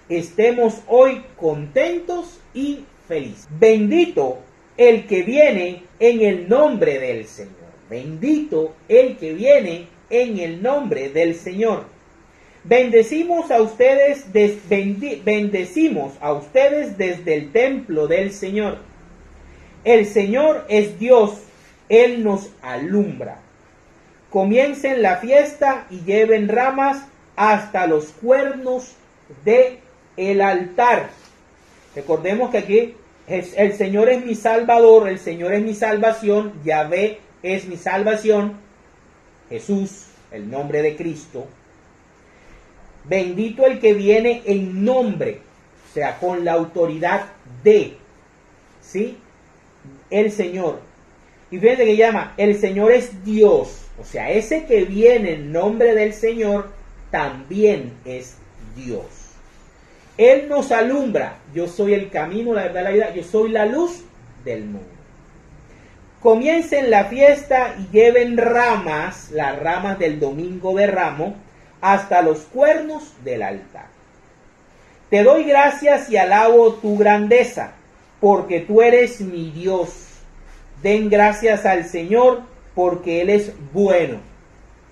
Estemos hoy contentos y felices. Bendito el que viene en el nombre del Señor. Bendito el que viene en el nombre del Señor. Bendecimos a ustedes desde el templo del Señor. El Señor es Dios, Él nos alumbra. Comiencen la fiesta y lleven ramas hasta los cuernos del altar. Recordemos que aquí el Señor es mi Salvador, el Señor es mi salvación, Yahvé es mi salvación, Jesús, el nombre de Cristo. Bendito el que viene en nombre, o sea, con la autoridad de, ¿sí? El Señor. Y fíjense que llama, el Señor es Dios, o sea, ese que viene en nombre del Señor también es Dios. Él nos alumbra. Yo soy el camino, la verdad, la vida. Yo soy la luz del mundo. Comiencen la fiesta y lleven ramas, las ramas del domingo de Ramos, hasta los cuernos del altar. Te doy gracias y alabo tu grandeza, porque tú eres mi Dios. Den gracias al Señor, porque Él es bueno,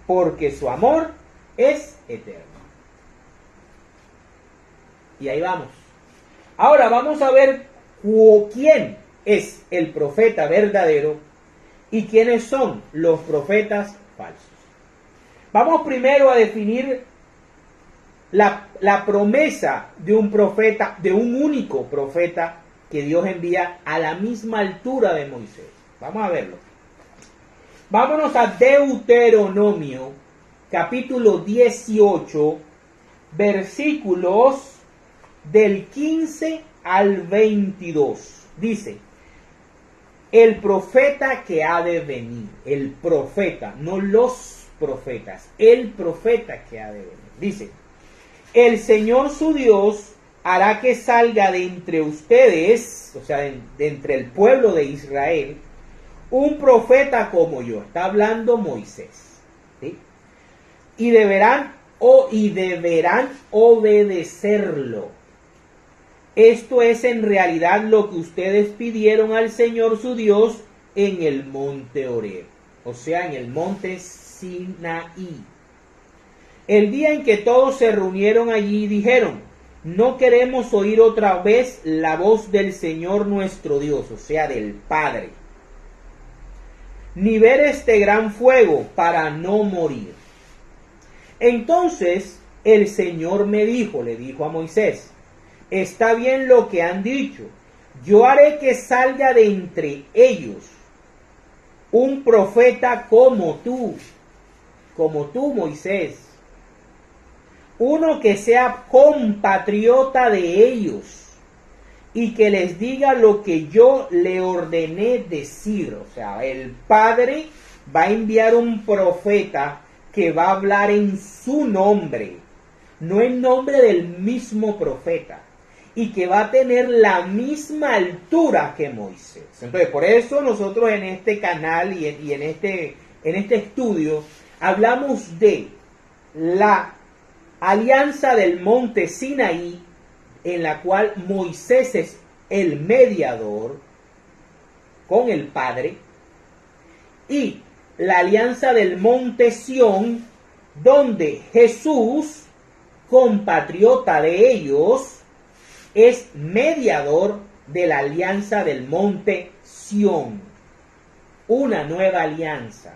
porque su amor es eterno. Y ahí vamos. Ahora vamos a ver quién es el profeta verdadero y quiénes son los profetas falsos. Vamos primero a definir la promesa de un profeta, de un único profeta que Dios envía a la misma altura de Moisés. Vamos a verlo. Vámonos a Deuteronomio, capítulo 18, versículos del 15 al 22. Dice, el profeta que ha de venir, el profeta, no los profetas, el profeta que ha de venir. Dice, el Señor su Dios hará que salga de entre ustedes, o sea, de entre el pueblo de Israel, un profeta como yo. Está hablando Moisés. ¿Sí? Y deberán obedecerlo. Esto es en realidad lo que ustedes pidieron al Señor su Dios en el monte Horeb, o sea, en el monte Sinaí. El día en que todos se reunieron allí dijeron, no queremos oír otra vez la voz del Señor nuestro Dios, o sea, del Padre, ni ver este gran fuego para no morir. Entonces el Señor me dijo, le dijo a Moisés, está bien lo que han dicho, yo haré que salga de entre ellos un profeta como tú Moisés, uno que sea compatriota de ellos y que les diga lo que yo le ordené decir. O sea, el Padre va a enviar un profeta que va a hablar en su nombre, no en nombre del mismo profeta, y que va a tener la misma altura que Moisés. Entonces, por eso nosotros en este canal y en este estudio hablamos de la alianza del monte Sinaí, en la cual Moisés es el mediador con el Padre, y la alianza del monte Sión, donde Jesús, compatriota de ellos, es mediador de la alianza del monte Sión. Una nueva alianza.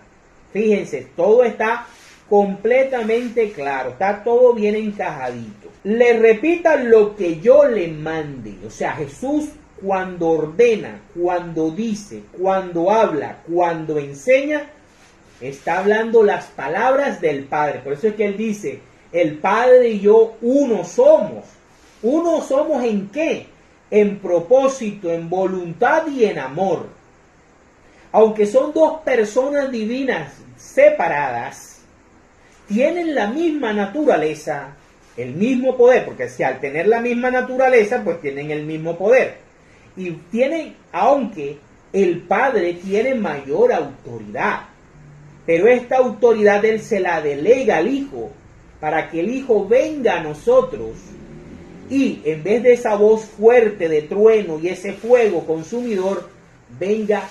Fíjense, todo está completamente claro, está todo bien encajadito. Le repitan lo que yo le mande. O sea, Jesús cuando ordena, cuando dice, cuando habla, cuando enseña, está hablando las palabras del Padre. Por eso es que Él dice, el Padre y yo uno somos. ¿Uno somos en qué? En propósito, en voluntad y en amor. Aunque son dos personas divinas separadas, tienen la misma naturaleza, el mismo poder, porque si al tener la misma naturaleza, pues tienen el mismo poder. Y tienen, aunque el Padre tiene mayor autoridad, pero esta autoridad Él se la delega al Hijo, para que el Hijo venga a nosotros y en vez de esa voz fuerte de trueno y ese fuego consumidor, venga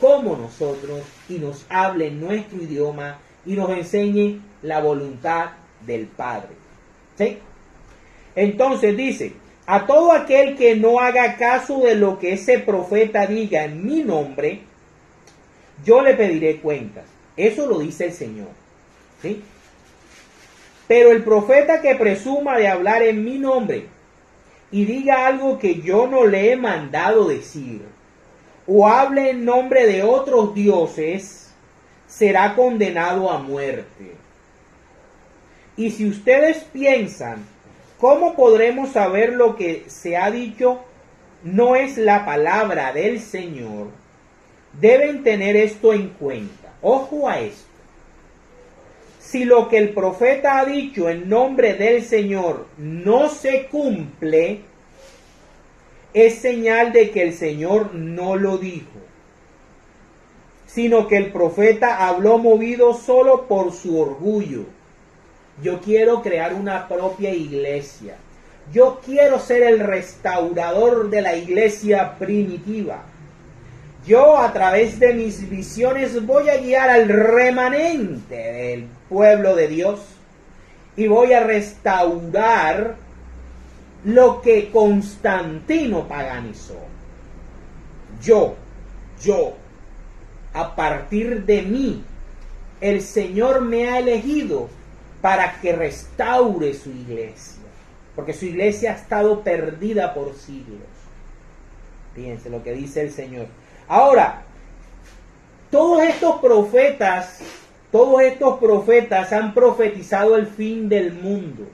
como nosotros y nos hable en nuestro idioma y nos enseñe la voluntad del Padre. ¿Sí? Entonces dice, a todo aquel que no haga caso de lo que ese profeta diga en mi nombre, yo le pediré cuentas. Eso lo dice el Señor. ¿Sí? Pero el profeta que presuma de hablar en mi nombre y diga algo que yo no le he mandado decir, o hable en nombre de otros dioses, será condenado a muerte. Y si ustedes piensan, ¿cómo podremos saber lo que se ha dicho no es la palabra del Señor? Deben tener esto en cuenta. Ojo a esto. Si lo que el profeta ha dicho en nombre del Señor no se cumple, es señal de que el Señor no lo dijo, sino que el profeta habló movido solo por su orgullo. Yo quiero crear una propia iglesia. Yo quiero ser el restaurador de la iglesia primitiva. Yo a través de mis visiones voy a guiar al remanente del pueblo de Dios y voy a restaurar lo que Constantino paganizó. Yo, a partir de mí, el Señor me ha elegido para que restaure su iglesia, porque su iglesia ha estado perdida por siglos. Fíjense lo que dice el Señor. Ahora, todos estos profetas han profetizado el fin del mundo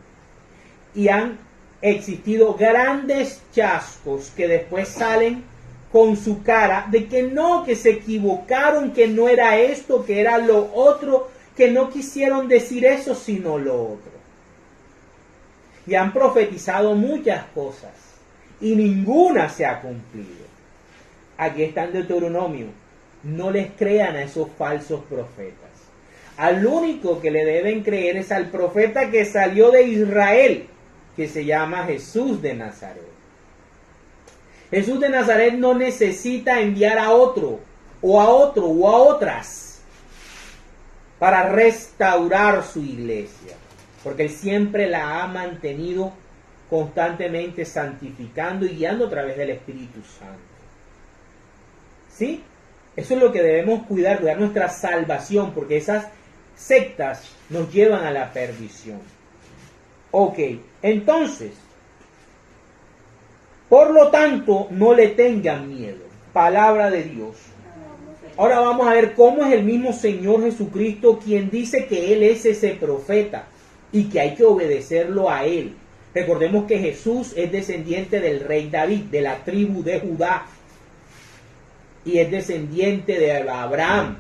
y han existido grandes chascos que después salen con su cara de que no, que se equivocaron, que no era esto, que era lo otro, que no quisieron decir eso sino lo otro. Y han profetizado muchas cosas y ninguna se ha cumplido. Aquí está en Deuteronomio: no les crean a esos falsos profetas. Al único que le deben creer es al profeta que salió de Israel, que se llama Jesús de Nazaret. Jesús de Nazaret no necesita enviar a otro o a otras para restaurar su iglesia, porque Él siempre la ha mantenido constantemente santificando y guiando a través del Espíritu Santo. ¿Sí? Eso es lo que debemos cuidar nuestra salvación, porque esas sectas nos llevan a la perdición. Ok, entonces, por lo tanto, no le tengan miedo. Palabra de Dios. Ahora vamos a ver cómo es el mismo Señor Jesucristo quien dice que Él es ese profeta y que hay que obedecerlo a Él. Recordemos que Jesús es descendiente del rey David, de la tribu de Judá, y es descendiente de Abraham,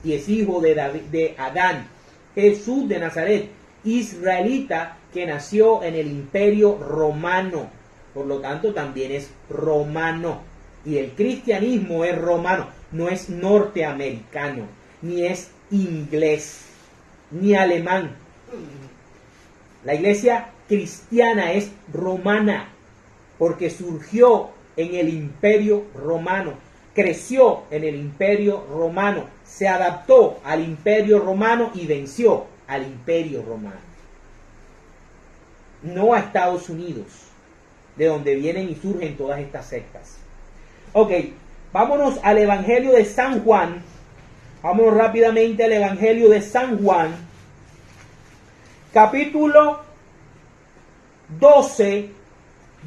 y es hijo de David, de Adán. Jesús de Nazaret, israelita, que nació en el Imperio Romano, por lo tanto también es romano, y el cristianismo es romano, no es norteamericano, ni es inglés, ni alemán. La iglesia cristiana es romana, porque surgió en el Imperio Romano, creció en el Imperio Romano, se adaptó al Imperio Romano y venció al Imperio Romano. No a Estados Unidos, de donde vienen y surgen todas estas sectas. Ok, vámonos al Evangelio de San Juan. Vámonos rápidamente al Evangelio de San Juan, capítulo 12,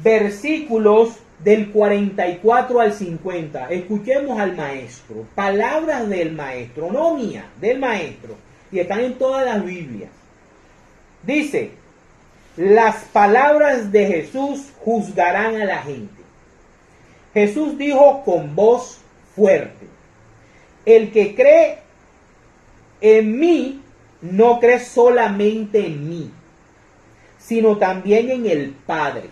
versículos del 44 al 50. Escuchemos al maestro, palabras del maestro, no mía, del maestro, y están en todas las Biblias. Dice: las palabras de Jesús juzgarán a la gente. Jesús dijo con voz fuerte: el que cree en mí no cree solamente en mí, sino también en el Padre.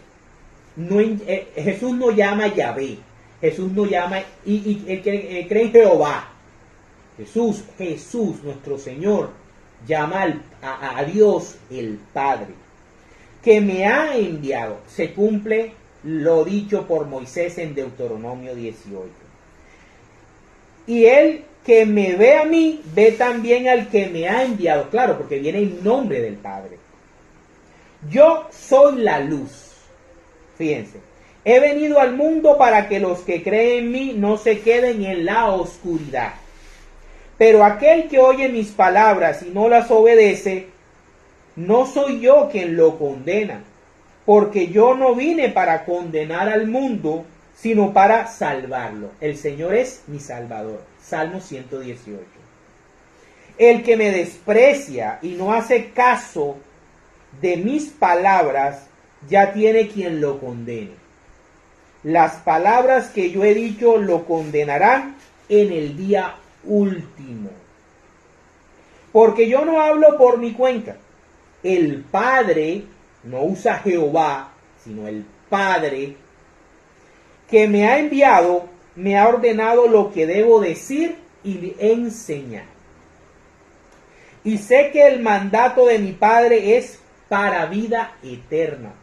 Jesús no llama Yahvé, Jesús no llama, y el que cree en Jehová. Jesús, nuestro Señor, llama a Dios el Padre, que me ha enviado. Se cumple lo dicho por Moisés en Deuteronomio 18. Y él que me ve a mí, ve también al que me ha enviado. Claro, porque viene en nombre del Padre. Yo soy la luz. Fíjense, he venido al mundo para que los que creen en mí no se queden en la oscuridad. Pero aquel que oye mis palabras y no las obedece, no soy yo quien lo condena, porque yo no vine para condenar al mundo, sino para salvarlo. El Señor es mi Salvador. Salmo 118. El que me desprecia y no hace caso de mis palabras, ya tiene quien lo condene. Las palabras que yo he dicho lo condenarán en el día último. Porque yo no hablo por mi cuenta. El Padre, no usa Jehová, sino el Padre, que me ha enviado, me ha ordenado lo que debo decir y enseñar. Y sé que el mandato de mi Padre es para vida eterna.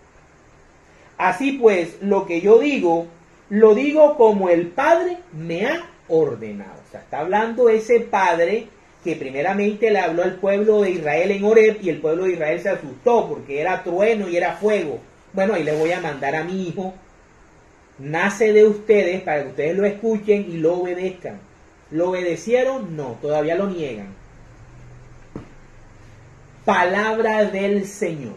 Así pues, lo que yo digo, lo digo como el Padre me ha ordenado. O sea, está hablando ese Padre que primeramente le habló al pueblo de Israel en Horeb, y el pueblo de Israel se asustó porque era trueno y era fuego. Bueno, ahí le voy a mandar a mi hijo, nace de ustedes para que ustedes lo escuchen y lo obedezcan. ¿Lo obedecieron? No, todavía lo niegan. palabra del Señor.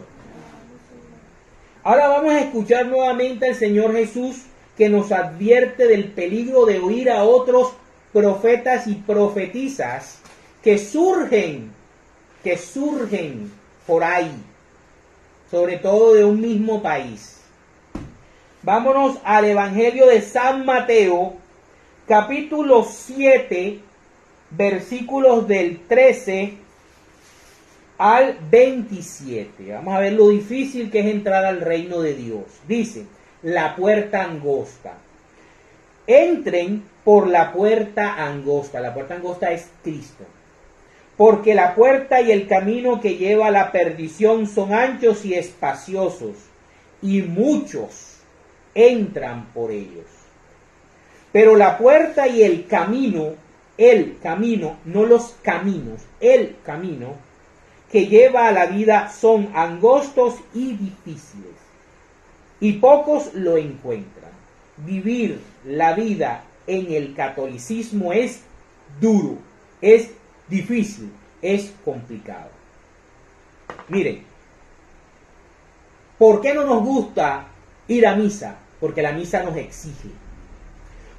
Ahora vamos a escuchar nuevamente al Señor Jesús, que nos advierte del peligro de oír a otros profetas y profetisas que surgen por ahí, sobre todo de un mismo país. Vámonos al Evangelio de San Mateo, capítulo 7, versículos del 13 al 27. Vamos a ver lo difícil que es entrar al reino de Dios. Dice, la puerta angosta. Entren por la puerta angosta. La puerta angosta es Cristo. Porque la puerta y el camino que lleva a la perdición son anchos y espaciosos, y muchos entran por ellos. Pero la puerta y el camino, no los caminos, el camino que lleva a la vida son angostos y difíciles, y pocos lo encuentran. Vivir la vida en el catolicismo es duro, es difícil, es complicado. Miren, ¿por qué no nos gusta ir a misa? Porque la misa nos exige.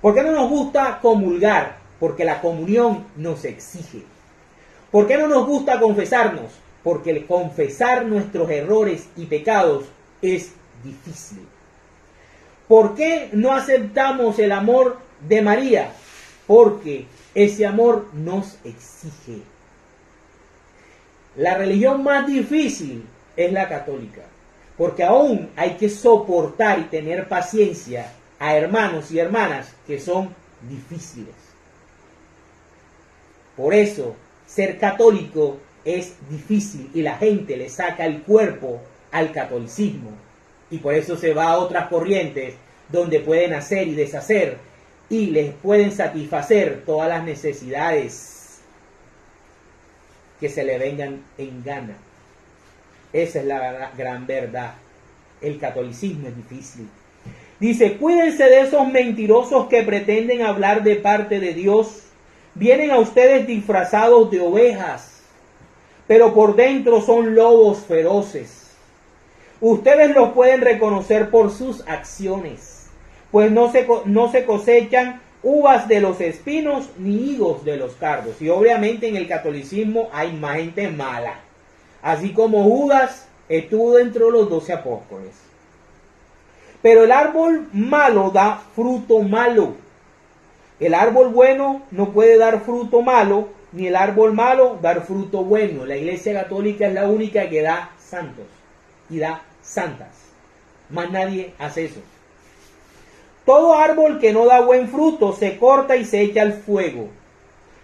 ¿Por qué no nos gusta comulgar? Porque la comunión nos exige. ¿Por qué no nos gusta confesarnos? Porque el confesar nuestros errores y pecados es difícil. ¿Por qué no aceptamos el amor de María? Porque ese amor nos exige. La religión más difícil es la católica, porque aún hay que soportar y tener paciencia a hermanos y hermanas que son difíciles. Por eso, ser católico es difícil y la gente le saca el cuerpo al catolicismo. Y por eso se va a otras corrientes donde pueden hacer y deshacer y les pueden satisfacer todas las necesidades que se le vengan en gana. Esa es la gran verdad. El catolicismo es difícil. Dice, cuídense de esos mentirosos que pretenden hablar de parte de Dios. Vienen a ustedes disfrazados de ovejas, pero por dentro son lobos feroces. Ustedes los pueden reconocer por sus acciones, pues no se cosechan uvas de los espinos ni higos de los cardos. Y obviamente en el catolicismo hay más gente mala, así como Judas estuvo dentro de los 12 apóstoles. Pero el árbol malo da fruto malo. El árbol bueno no puede dar fruto malo, ni el árbol malo dar fruto bueno. La Iglesia Católica es la única que da santos y da santas. Más nadie hace eso. Todo árbol que no da buen fruto se corta y se echa al fuego.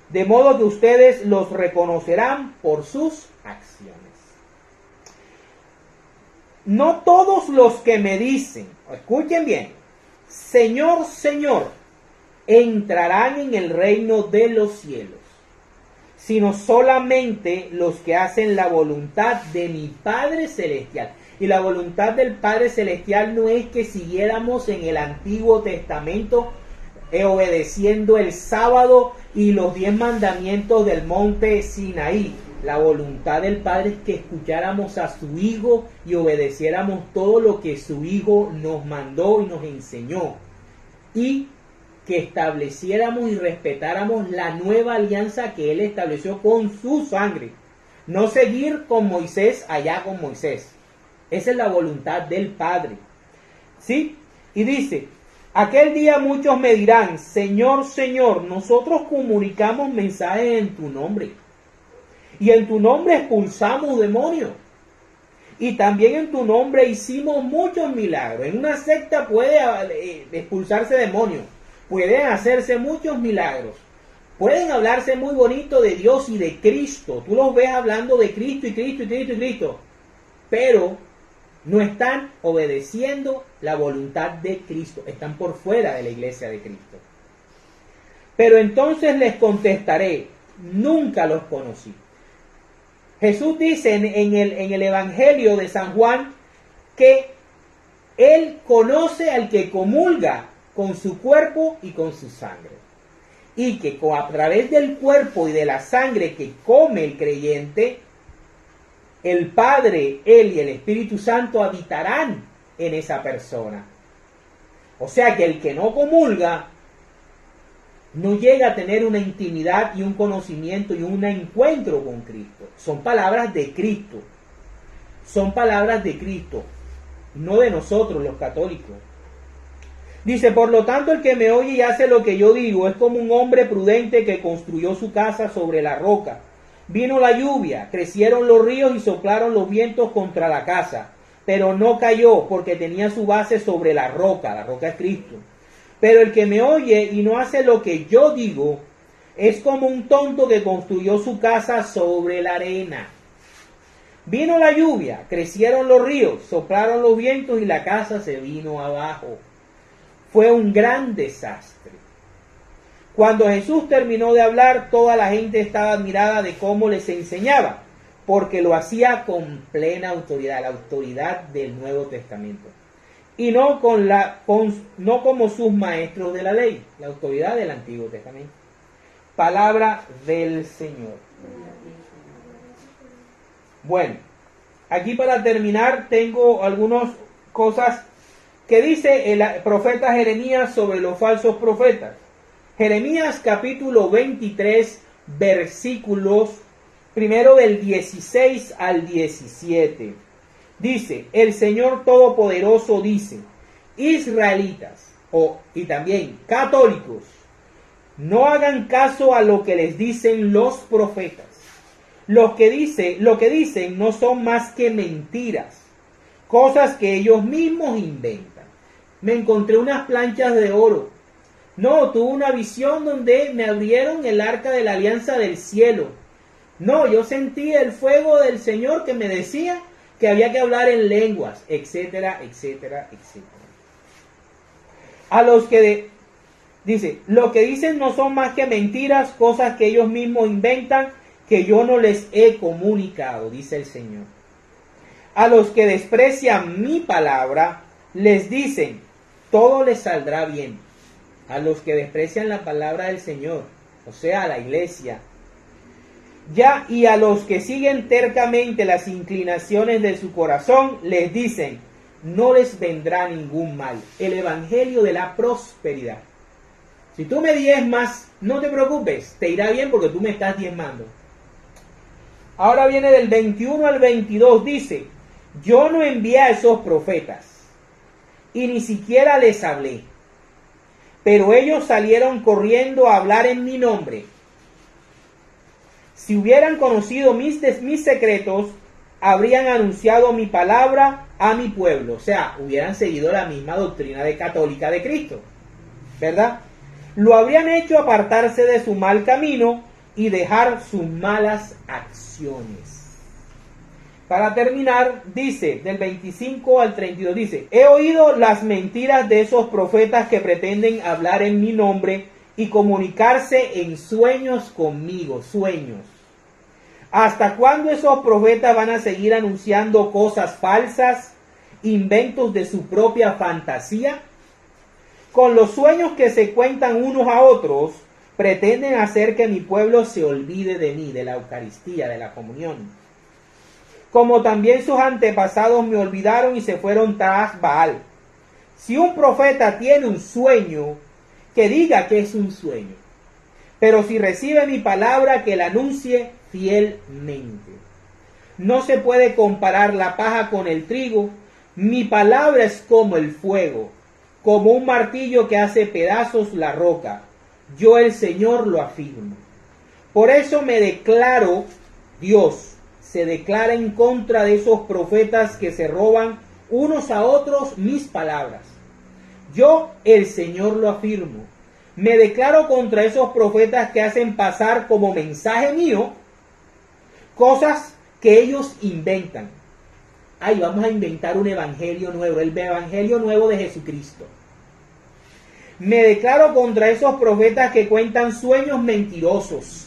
De modo que ustedes los reconocerán por sus acciones. No todos los que me dicen, escuchen bien, Señor, Señor, entrarán en el reino de los cielos, sino solamente los que hacen la voluntad de mi Padre Celestial. Y la voluntad del Padre Celestial no es que siguiéramos en el Antiguo Testamento obedeciendo el sábado y los 10 mandamientos del monte Sinaí. La voluntad del Padre es que escucháramos a su Hijo y obedeciéramos todo lo que su Hijo nos mandó y nos enseñó. Y que estableciéramos y respetáramos la nueva alianza que Él estableció con su sangre. No seguir con Moisés allá con Moisés. Esa es la voluntad del Padre. ¿Sí? Y dice, aquel día muchos me dirán, Señor, Señor, nosotros comunicamos mensajes en tu nombre. Y en tu nombre expulsamos demonios. Y también en tu nombre hicimos muchos milagros. En una secta puede expulsarse demonios. Pueden hacerse muchos milagros. Pueden hablarse muy bonito de Dios y de Cristo. Tú los ves hablando de Cristo y Cristo y Cristo y Cristo. Pero no están obedeciendo la voluntad de Cristo. Están por fuera de la iglesia de Cristo. Pero entonces les contestaré, nunca los conocí. Jesús dice en el Evangelio de San Juan que Él conoce al que comulga con su cuerpo y con su sangre. Y que a través del cuerpo y de la sangre que come el creyente, el Padre, Él y el Espíritu Santo habitarán en esa persona. O sea que el que no comulga no llega a tener una intimidad y un conocimiento y un encuentro con Cristo. Son palabras de Cristo. Son palabras de Cristo, no de nosotros los católicos. Dice, por lo tanto, el que me oye y hace lo que yo digo es como un hombre prudente que construyó su casa sobre la roca. Vino la lluvia, crecieron los ríos y soplaron los vientos contra la casa, pero no cayó porque tenía su base sobre la roca es Cristo. Pero el que me oye y no hace lo que yo digo es como un tonto que construyó su casa sobre la arena. Vino la lluvia, crecieron los ríos, soplaron los vientos y la casa se vino abajo. Fue un gran desastre. Cuando Jesús terminó de hablar, toda la gente estaba admirada de cómo les enseñaba, porque lo hacía con plena autoridad, la autoridad del Nuevo Testamento. Y no como sus maestros de la ley, la autoridad del Antiguo Testamento. Palabra del Señor. Bueno, aquí para terminar tengo algunas cosas que dice el profeta Jeremías sobre los falsos profetas. Jeremías capítulo 23, versículos primero del 16 al 17. Dice, el Señor Todopoderoso dice, israelitas y también católicos, no hagan caso a lo que les dicen los profetas. Lo que dicen no son más que mentiras, cosas que ellos mismos inventan. Me encontré unas planchas de oro. No, tuve una visión donde me abrieron el arca de la alianza del cielo. No, yo sentí el fuego del Señor que me decía que había que hablar en lenguas, etcétera, etcétera, etcétera. A los que dice, lo que dicen no son más que mentiras, cosas que ellos mismos inventan, que yo no les he comunicado, dice el Señor. A los que desprecian mi palabra, les dicen, todo les saldrá bien. A los que desprecian la palabra del Señor, o sea, a la iglesia. Y a los que siguen tercamente las inclinaciones de su corazón, les dicen, no les vendrá ningún mal. El evangelio de la prosperidad. Si tú me diezmas, no te preocupes, te irá bien porque tú me estás diezmando. Ahora viene del 21 al 22, dice, yo no envié a esos profetas y ni siquiera les hablé, pero ellos salieron corriendo a hablar en mi nombre. Si hubieran conocido mis secretos, habrían anunciado mi palabra a mi pueblo. O sea, hubieran seguido la misma doctrina católica de Cristo, ¿verdad? Lo habrían hecho apartarse de su mal camino y dejar sus malas acciones. Para terminar, dice, del 25 al 32, dice, he oído las mentiras de esos profetas que pretenden hablar en mi nombre y comunicarse en sueños conmigo, sueños. ¿Hasta cuándo esos profetas van a seguir anunciando cosas falsas, inventos de su propia fantasía? Con los sueños que se cuentan unos a otros, pretenden hacer que mi pueblo se olvide de mí, de la Eucaristía, de la comunión. Como también sus antepasados me olvidaron y se fueron tras Baal. Si un profeta tiene un sueño, que diga que es un sueño. Pero si recibe mi palabra, que la anuncie fielmente. No se puede comparar la paja con el trigo. Mi palabra es como el fuego, como un martillo que hace pedazos la roca. Yo el Señor lo afirmo. Por eso me declaro, Dios se declara en contra de esos profetas que se roban unos a otros mis palabras. Yo el Señor lo afirmo. Me declaro contra esos profetas que hacen pasar como mensaje mío cosas que ellos inventan. Ay, vamos a inventar un evangelio nuevo, el evangelio nuevo de Jesucristo. Me declaro contra esos profetas que cuentan sueños mentirosos,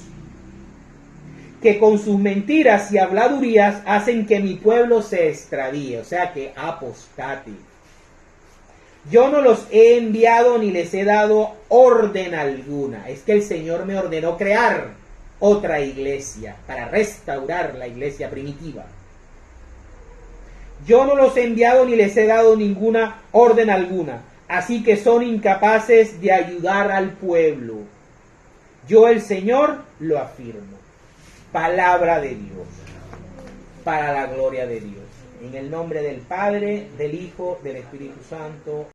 que con sus mentiras y habladurías hacen que mi pueblo se extravíe, o sea, que apostate. Yo no los he enviado ni les he dado orden alguna. Es que el Señor me ordenó crear otra iglesia para restaurar la iglesia primitiva. Yo no los he enviado ni les he dado ninguna orden alguna, así que son incapaces de ayudar al pueblo. Yo, el Señor, lo afirmo. Palabra de Dios, para la gloria de Dios. En el nombre del Padre, del Hijo, del Espíritu Santo.